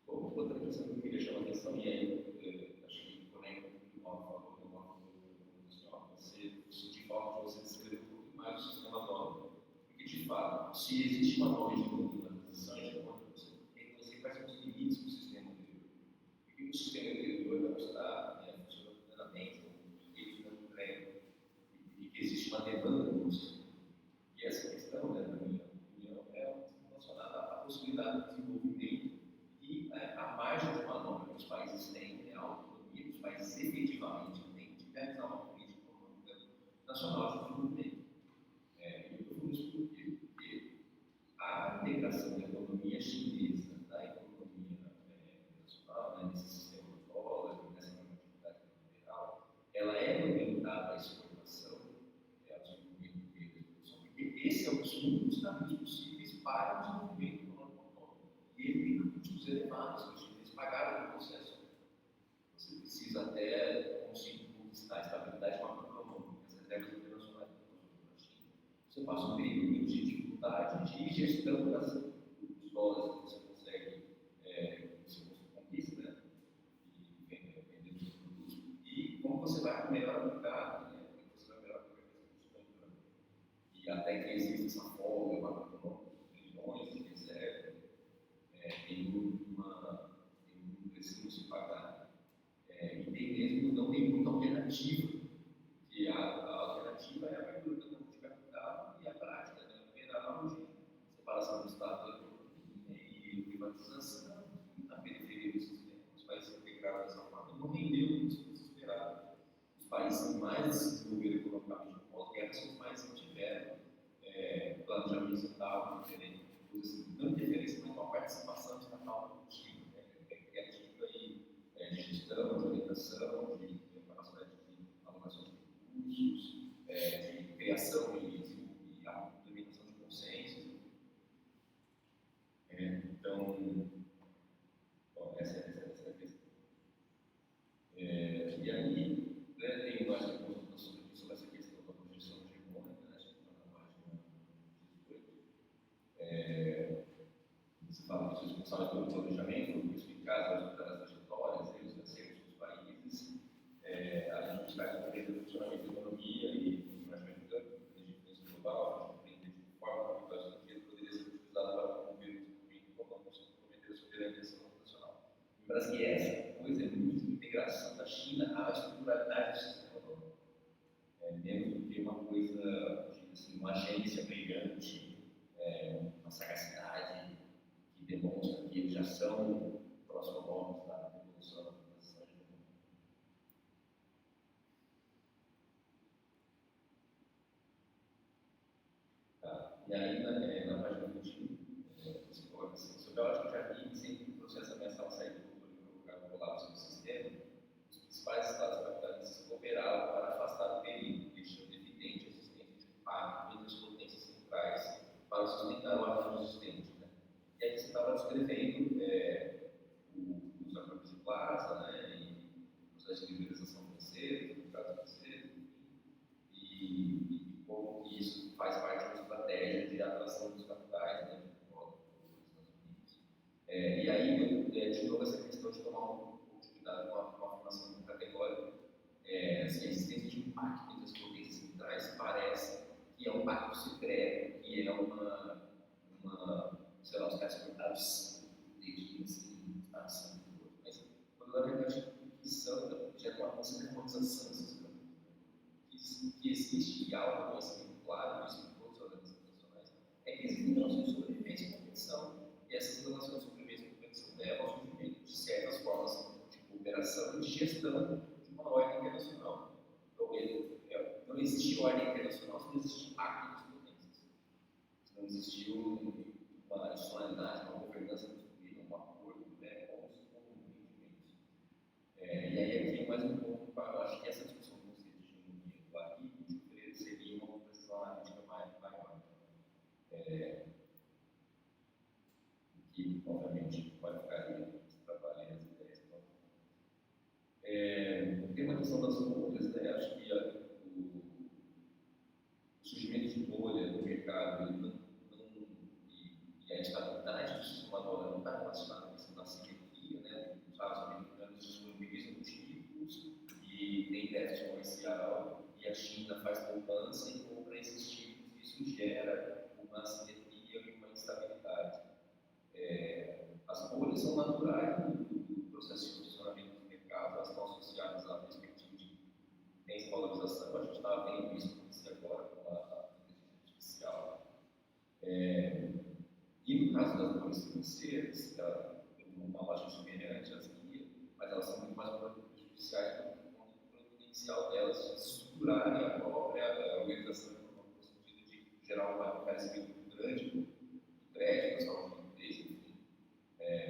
Bom, outra questão que eu queria chamar a atenção, e aí acho que conecta com o que o Paulo falou, você sentir falta de você descrever um pouco mais o sistema nórdico. Porque, de fato, se existe uma nova hegemonia na transição hegemônica, você faz com os limites do sistema anterior. Porque o sistema anterior vai estar funcionando plenamente, com direitos não empregam, e que existe uma demanda no sistema. E essa questão, na minha opinião, é relacionada à possibilidade de desenvolvimento e à margem de manobra que os países têm, a autonomia que os países efetivamente têm de realizar uma política econômica nacional de desenvolvimento. Eu estou falando isso porque a integração da economia chinesa, da economia nacional, nesse sistema de dólar, nessa normatividade neoliberal, ela é orientada à exportação, ao desenvolvimento do meio da produção, porque esse é um dos únicos caminhos possíveis para o desenvolvimento econômico autónomo. E ele tem custos elevados que os chineses pagaram no processo. Você precisa até conseguir conquistar a estabilidade macroeconômica, as reservas internacionais da China. Você passa um período de dificuldade de gestão dos dólares que você consegue, você conquista, né? E vender os produtos. E como você vai melhor aplicar, como você vai melhor aplicar a questão do estoque. E até que existe essa folga macroeconômica, trilhões de reserva, tem um preço se pagar. E tem mesmo, não tem muita alternativa, que a alternativa é a abertura da conta de capital e a prática, né? A analogia, separação do Estado da economia e privatização na periferia do sistema. Os países integrados dessa forma não rendeu isso que se esperava. Os países que mais se desenvolveram economicamente pós-guerra são os países que tiveram planejamento estatal diferente, não interferência, mas uma participação estatal produtiva, criativa e de gestão, de orientação, de capacidade de alocação de recursos, de criação e implementação de consensos. Então, essa é a questão. E aí, tem mais algumas sobre essa questão da projeção hegemônica, né? A gente está na página 18. Você fala que os responsáveis pelo planejamento, por explicar as trajetórias e os acertos dos países, a gente traz a teoria do funcionamento da economia e o planejamento da inteligência global, a gente aprende de forma que a estratégia poderia ser utilizada para promover o desenvolvimento econômico sem comprometer a soberania nacional. Lembra que essa coisa é muito de integração da China à estruturalidade do sistema econômico. Menos do que uma coisa, assim, uma agência brilhante, uma sagacidade que demonstra que eles já são proximos da evolução da transição hegemônica. E aí, na página 21, você coloca assim: sobre a ótica de Armin, sempre o processo ameaçava a saída do controle e provocar o colapso do sistema, os principais estados capitalistas cooperavam para afastar o perigo, deixando evidente a existência de um pacto entre as potências centrais para sustentar o avanço existente. Né? E aí você estava descrevendo os acordos de Plaza, né, e o processo de liberalização financeira, do mercado financeiro, e como isso faz parte de uma estratégia de atração dos capitais, né, dos Estados Unidos. E aí, de novo, essa questão de tomar um pouco de cuidado com a afirmação categórica, assim, a existência de um pacto entre as potências centrais parece que é um pacto secreto, que é sei lá, os caras perguntaram desde assim, mas quando na verdade são, já é uma harmonização, que existe existiu uma adicionalidade, uma governança construída, um acordo, né, com os rendimentos. E aí aqui mais um ponto, eu acho que essa discussão que você deixou no livro aqui seria uma composição analítica maior, que obviamente pode ficar ali trabalhando as ideias. Tem uma questão das bolhas, né? Acho que o surgimento de bolha no mercado e a estabilidade do sistema dólar não está relacionada com a questão da simetria, né? Os Estados americanos disponibilizam títulos e tem déficit comercial, e a China faz poupança e compra esses títulos, e isso gera uma simetria e uma instabilidade. As bolhas são naturais do processo de funcionamento do mercado, elas estão associadas à perspectiva de desvalorização. A gente está vendo isso acontecer agora com a inteligência artificial. E no caso das bolhas financeiras, uma lógica semelhante às guias, mas elas são muito mais prejudiciais por conta do potencial delas de estruturarem a própria organização econômica, no sentido de gerar um encarecimento muito grande do crédito, das formas de liquidez, enfim.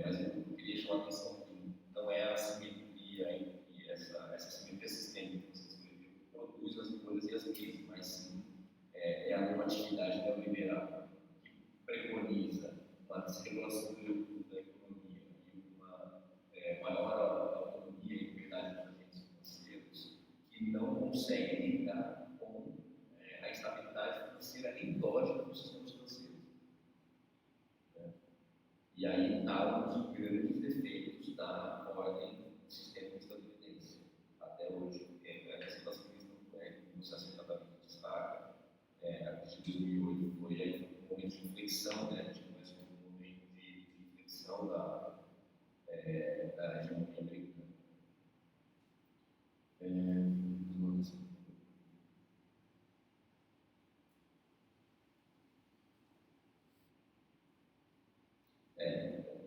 Mas eu queria chamar a atenção que não é a simetria e essa simetria sistêmica que você escreveu que produz as bolhas e as crises, mas sim é a normatividade neoliberal que preconiza uma desregulação da economia e uma maior autonomia e liberdade dos agentes financeiros que não conseguem lidar com a estabilidade financeira endógena dos sistemas financeiros. E aí há um dos grandes defeitos da ordem sistêmica estadunidense até hoje. A questão das crises nucleares, que você acertadamente destaca, a crise de 2008 foi aí um momento de inflexão, né? Um momento de inflexão da hegemonia americana.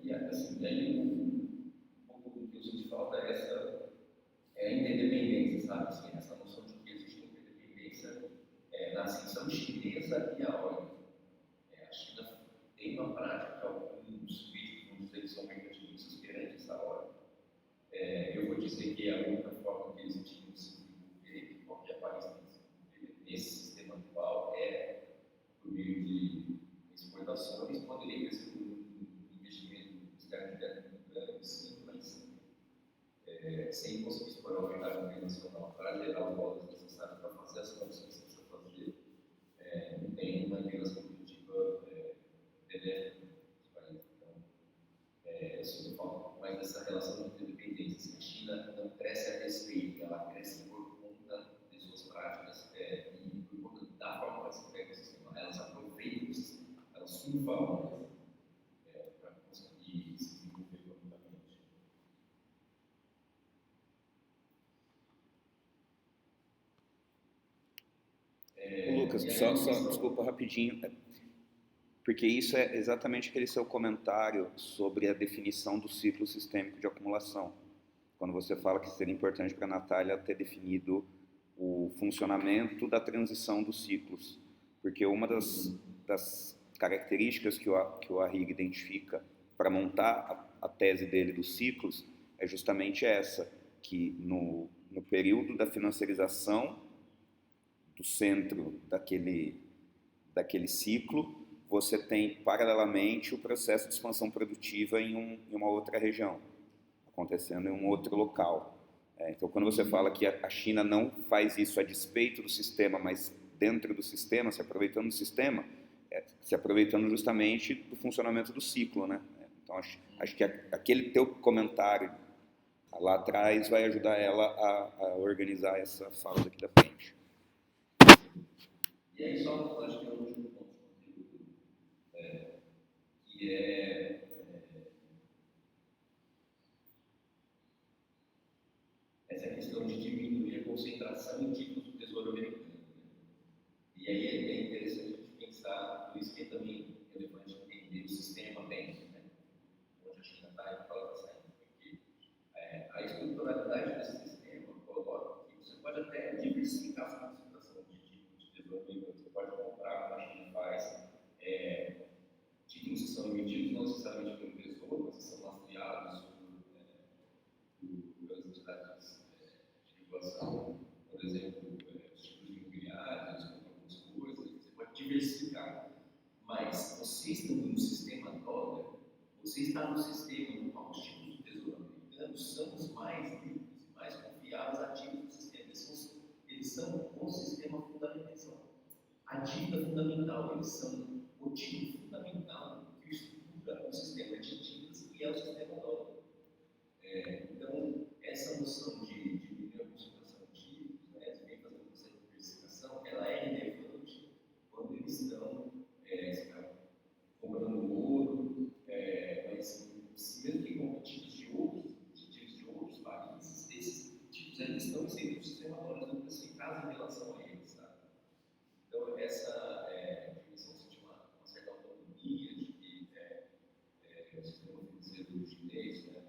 E aí um pouco do que eu sinto falta é a interdependência, sabe? Assim, essa noção de que existe uma interdependência na ascensão chinesa e a ordem. A China tem uma prática, alguns críticos vão dizer que são mercantilistas perante essa ordem. Eu vou dizer que a única forma que eles tinham de se desenvolver, que qualquer país tem de se desenvolver nesse sistema atual, é por meio de exportações, poderia ter sido um investimento externo muito grande, sim, mas sem conseguir explorar o mercado internacional para gerar os valores necessários para fazer as condições que precisa fazer, não tem uma integração produtiva benéfica dos países. Então, eu sinto falta mais dessa relação de interdependência. A China não cresce a respeito, ela cresce por conta de suas práticas e por conta da forma como elas pegam o sistema. Elas aproveitam o sistema, elas surfam para conseguir se desenvolver economicamente. Lucas, só desculpa rapidinho, porque isso é exatamente aquele seu comentário sobre a definição do ciclo sistêmico de acumulação. Quando você fala que seria importante para a Natália ter definido o funcionamento da transição dos ciclos, porque uma das características que o Arrighi identifica para montar a tese dele dos ciclos é justamente essa, que no período da financiarização do centro daquele ciclo, você tem paralelamente o processo de expansão produtiva em uma outra região, acontecendo em um outro local. Então, quando você fala que a China não faz isso a despeito do sistema, mas dentro do sistema, se aproveitando do sistema, se aproveitando justamente do funcionamento do ciclo, né? Então, acho que aquele teu comentário lá atrás vai ajudar ela a organizar essa fala daqui da frente. E aí, só acho que é o último ponto que é essa questão de diminuir a concentração em títulos do Tesouro Americano. E aí é interessante a gente pensar, por isso que é também relevante entender o sistema bem, né? Onde a China está e o que ela está saindo. Porque a estruturalidade desse sistema coloca que você pode até diversificar essa concentração de títulos de Tesouro Americano. Você pode comprar, como a China faz, diversificar. Mas você estando no sistema dólar, você está no sistema no qual os títulos do Tesouro Americano são os mais livres e mais confiáveis ativos do sistema. Eles são o sistema fundamental. A dívida fundamental, eles são o tipo fundamental que estrutura o sistema de dívidas e é o sistema dólar. Então, essa noção de diminuir a concentração de dívidas, né, de fazer essa diversificação, ela é relevante quando eles estão comprando ouro, mas mesmo que com títulos de outros países, esses títulos ainda estão inseridos no sistema dólar, não classificados em relação a eles. Tá? Então, essa dimensão de uma certa autonomia de que o sistema financeiro chinês, né,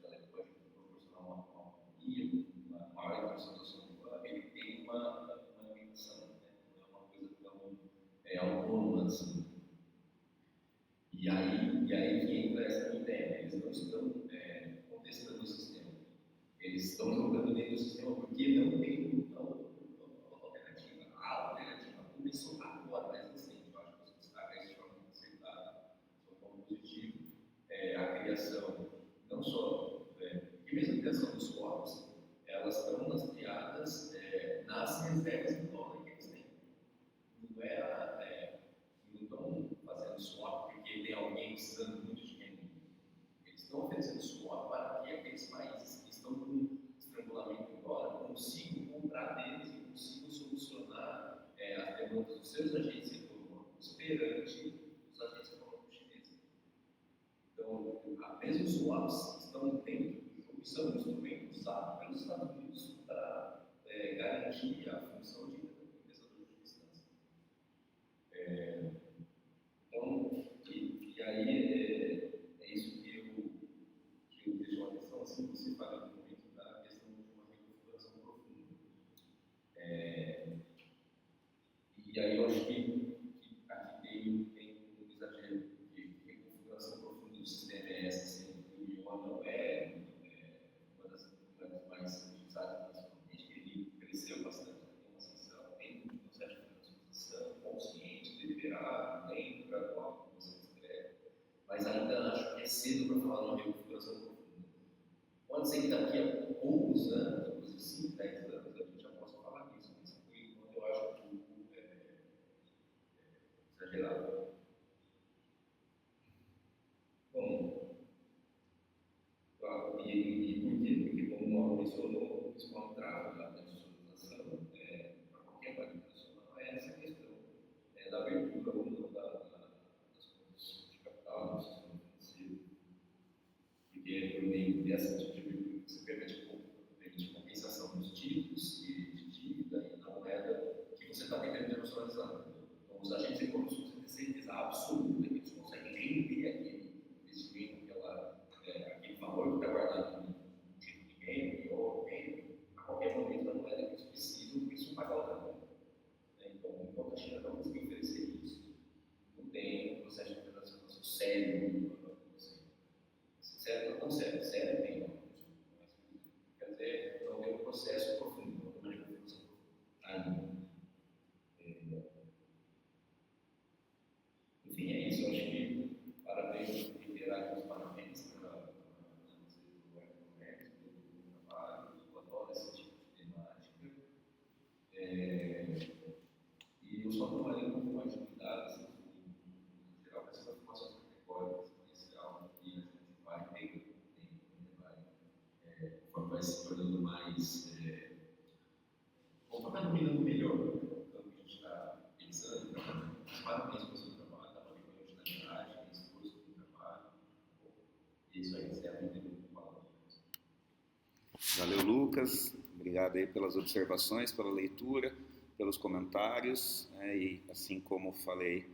pode proporcionar uma autonomia, uma maior concentração do banco, ele tem uma limitação, né? Não é uma coisa tão autônoma assim. E aí que entra essa ideia, eles não estão contestando o sistema, eles estão jogando dentro do sistema porque não tem alternativa. A alternativa começou agora, mais recente, eu acho que você destaca isso de forma acertada, de forma positiva, a criação, não só, porque mesmo a criação dos swaps, elas estão lastreadas nas reservas de dólar que eles têm. Não estão fazendo swap porque tem alguém precisando muito de dinheiro. Eles estão oferecendo swap para que aqueles países que estão com estrangulamento em dólar consigam comprar deles e consigam solucionar as demandas dos seus agentes econômicos perante os agentes econômicos chineses. Então, mesmo os swaps estão dentro do jogo e são um instrumento usado pelos Estados Unidos para garantir a função de pensador de distância. Então, e aí é isso que eu deixo uma questão, assim, você fala no momento da questão de uma reconfiguração profunda. E aí eu acho que aqui tem um exagero de reconfiguração profunda do sistema essa, o yuan não é uma das moedas mais utilizadas nacionalmente, ele cresceu bastante, tem uma ascensão, tem um processo de transformação consciente, deliberado, lento, gradual, como você descreve, mas ainda acho que é cedo para falar de uma reconfiguração profunda. Pode ser que daqui a poucos anos, inclusive 5, 10 anos, a gente já possa falar disso, mas por enquanto eu acho que exagerado. Bom, claro, e por quê? Porque, como o Mauro mencionou, isso é uma trava da nacionalização para qualquer país nacional, é essa questão da abertura ou não das condições de capital no sistema financeiro, porque por meio dessa tipo de abertura você permite compensação dos títulos e de dívida e da moeda que você está tentando internacionalizar. Então, os agentes econômicos você tem certeza absoluta que eles conseguem render aquele investimento, aquele valor que está guardado no título de game ou game, a qualquer momento da moeda que eles precisam, porque isso não vai faltar. Então, enquanto a China não conseguir oferecer isso, não tem um processo de internacionalização sério. Sério, não tão sério, sério tem, não. Quer dizer, não tem um processo profundo, não tem uma reconfiguração profunda. Enfim, é isso. Eu acho que parabéns, reiterar aqui os parabéns para vocês do Economércio, do trabalho, eu adoro esse tipo de temática. E eu só trabalhei com mais cuidado, em geral, com essas informações categóricas, esse algo que a gente vai ter, conforme vai se tornando mais. Conforme vai dominando melhor o que a gente está pensando, trabalhando. Parabéns pelo seu trabalho, da originalidade, esforço do trabalho. E isso aí, você aprendeu muito mal. Valeu, Lucas. Obrigado aí pelas observações, pela leitura, pelos comentários. E assim como falei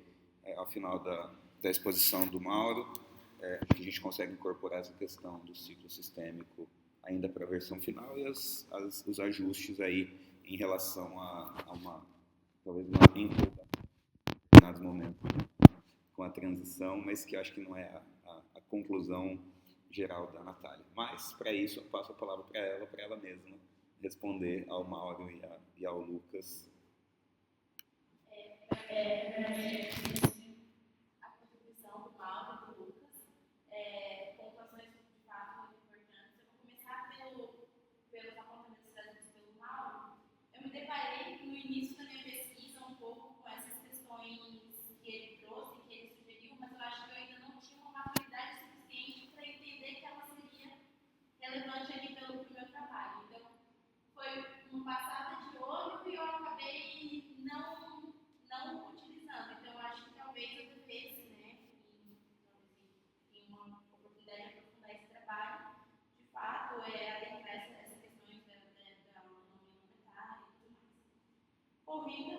ao final da exposição do Mauro, acho que a gente consegue incorporar essa questão do ciclo sistêmico ainda para a versão final e os ajustes aí em relação a talvez uma empolgação em determinados momentos com a transição, mas que acho que não é a conclusão geral da Natália. Mas, para isso, eu passo a palavra para ela mesma responder ao Mauro e ao Lucas. Para mim,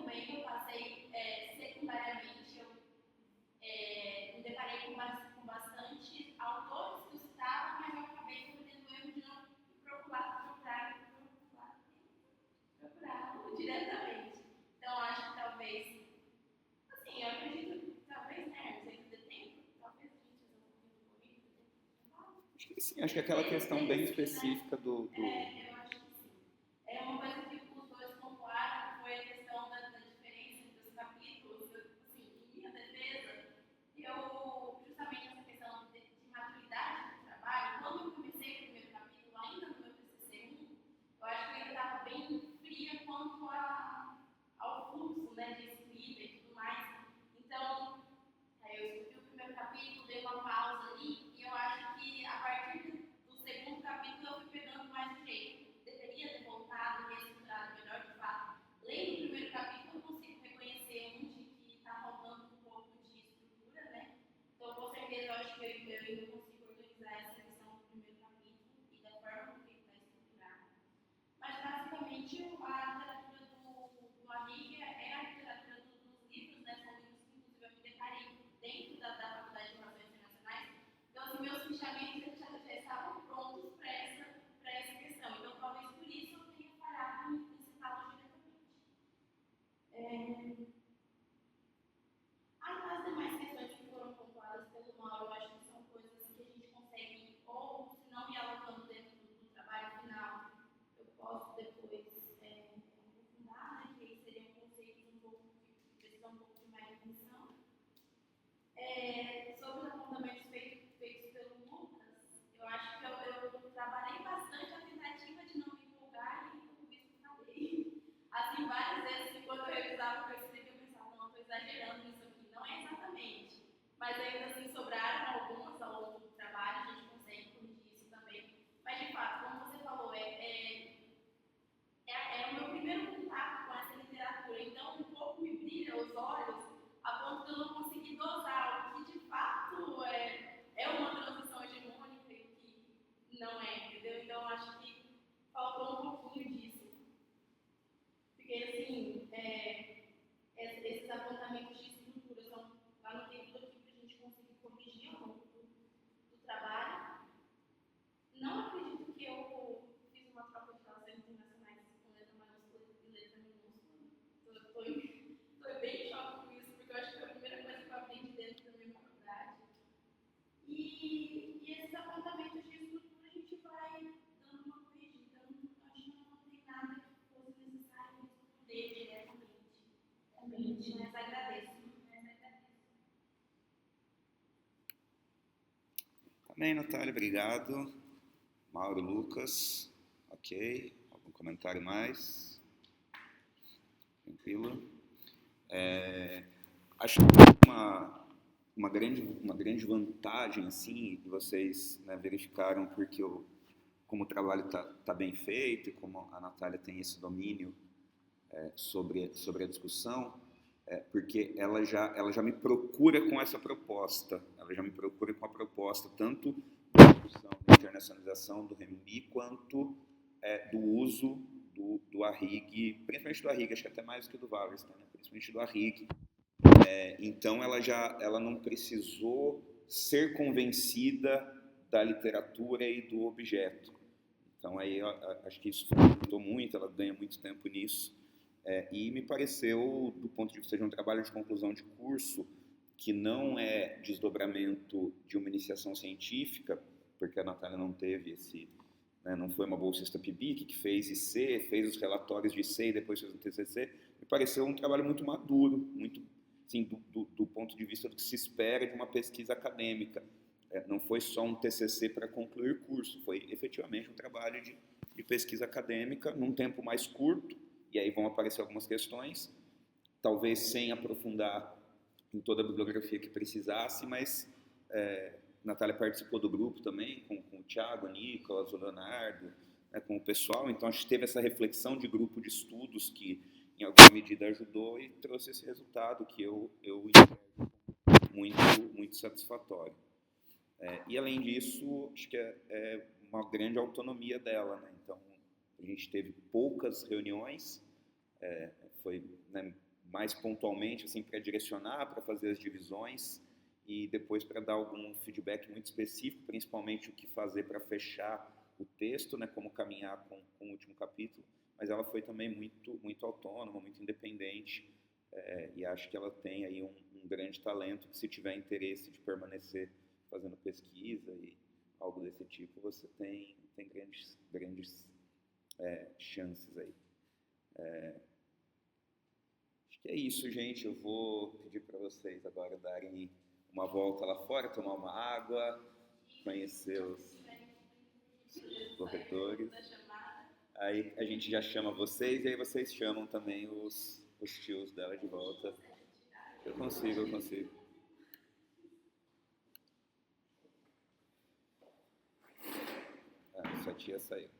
também, eu passei secundariamente, eu me deparei com bastante autores que eu citava, mas eu acabei cometendo o erro de não procurar diretamente. Então, acho que talvez, assim, eu acredito, talvez, né, não sei se der tempo, talvez a gente resolva um pouquinho comigo. Acho que sim, acho que aquela questão bem específica do... Eu acho que sim. É uma coisa que os dois pontuaram, foi a questão da diferença entre os capítulos. Assim, em minha defesa, justamente essa questão de maturidade do trabalho, quando eu comecei o primeiro capítulo, ainda no meu TCC1, eu acho que eu ainda estava bem fria quanto ao fluxo, né, de escrita e tudo mais. Então, eu escrevi o primeiro capítulo, dei uma pausa ali, e eu acho que a partir do segundo capítulo eu fui pegando mais o jeito. Deveria ter voltado, reestruturado melhor de fato. Lendo o primeiro capítulo, eu consigo reconhecer onde que está faltando um pouco de estrutura, né? Então, com certeza, eu acho que eu ainda consigo organizar essa questão do primeiro capítulo e da forma como ele está estruturado. Mas, basicamente, a literatura do Arrigue é a literatura dos livros, né? São livros que, inclusive, eu me deparei dentro da Faculdade de Relações Internacionais. Então, assim, meus fichamentos já estavam prontos para essa questão. Então, talvez por isso eu tenha parado em citá-los diretamente. As demais questões que foram pontuadas pelo Mauro, eu acho que são coisas que a gente consegue, ou se não me alocando dentro do trabalho final, eu posso depois aprofundar, né, que aí seriam conceitos um pouco que precisam um pouco de mais atenção. Sobre os apontamentos feitos pelo Lucas, eu acho que eu trabalhei bastante a tentativa de não me empolgar e por isso que falei. Assim, várias vezes, enquanto eu revisava o que eu escrevi, eu pensava, não, estou exagerando nisso aqui. Não é exatamente. Mas ainda assim, sobraram algumas ao longo do trabalho, a gente consegue corrigir isso também. Mas, de fato, como você falou, é o meu primeiro contato com essa literatura. Então, um pouco me brilha os olhos a ponto de eu não conseguir dosar o que, de fato, é uma transição hegemônica e o que não é, entendeu? Então, acho que faltou um pouquinho disso. Porque, assim, esses apontamentos de estrutura são lá no tempo aqui para a gente conseguir corrigir ao longo do trabalho. Não acredito que eu fiz uma troca de relações internacionais com letra maiúscula e letra minúscula. Estou bem em choque com isso, porque eu acho que foi a primeira coisa que eu aprendi dentro da minha faculdade. E esses apontamentos de estrutura a gente vai dando uma corrigida. Acho que não tem nada que fosse necessário responder diretamente. Mas agradeço. Também, Natália, obrigado. Mauro, Lucas, ok. Algum comentário mais? Tranquilo. Acho que uma grande vantagem, assim, que vocês, né, verificaram, porque como o trabalho tá bem feito e como a Natália tem esse domínio sobre a discussão, porque ela já me procura com essa proposta, ela já me procura com a proposta tanto da discussão da internacionalização do renminbi quanto do uso do Arrigue, principalmente do Arrigue, acho que até mais do que do Wallerstein, né? Principalmente do Arrigue. Então ela não precisou ser convencida da literatura e do objeto. Então aí acho que isso facilitou muito, ela ganha muito tempo nisso. E me pareceu, do ponto de vista de um trabalho de conclusão de curso, que não é desdobramento de uma iniciação científica, porque a Natália não teve esse, né, não foi uma bolsista PIBIC que fez IC, fez os relatórios de IC e depois fez um TCC, me pareceu um trabalho muito maduro, muito, assim, do ponto de vista do que se espera de uma pesquisa acadêmica. Não foi só um TCC para concluir curso, foi efetivamente um trabalho de pesquisa acadêmica num tempo mais curto, e aí vão aparecer algumas questões, talvez sem aprofundar em toda a bibliografia que precisasse, mas Natália participou do grupo também, com o Thiago, o Nicolas, o Leonardo, né, com o pessoal, então a gente teve essa reflexão de grupo de estudos que, em alguma medida, ajudou e trouxe esse resultado que eu enxergo muito satisfatório. E, além disso, acho que é uma grande autonomia dela, né? Então, a gente teve poucas reuniões, foi, né, mais pontualmente, assim, para direcionar, para fazer as divisões e depois para dar algum feedback muito específico, principalmente o que fazer para fechar o texto, né, como caminhar com o último capítulo, mas ela foi também muito autônoma, muito independente, e acho que ela tem aí um grande talento, que se tiver interesse de permanecer fazendo pesquisa e algo desse tipo, você tem grandes chances aí. Acho que é isso, gente. Eu vou pedir para vocês agora darem uma volta lá fora, tomar uma água, conhecer os corretores. Aí a gente já chama vocês e aí vocês chamam também os tios dela de volta. Eu consigo. Ah, sua tia saiu.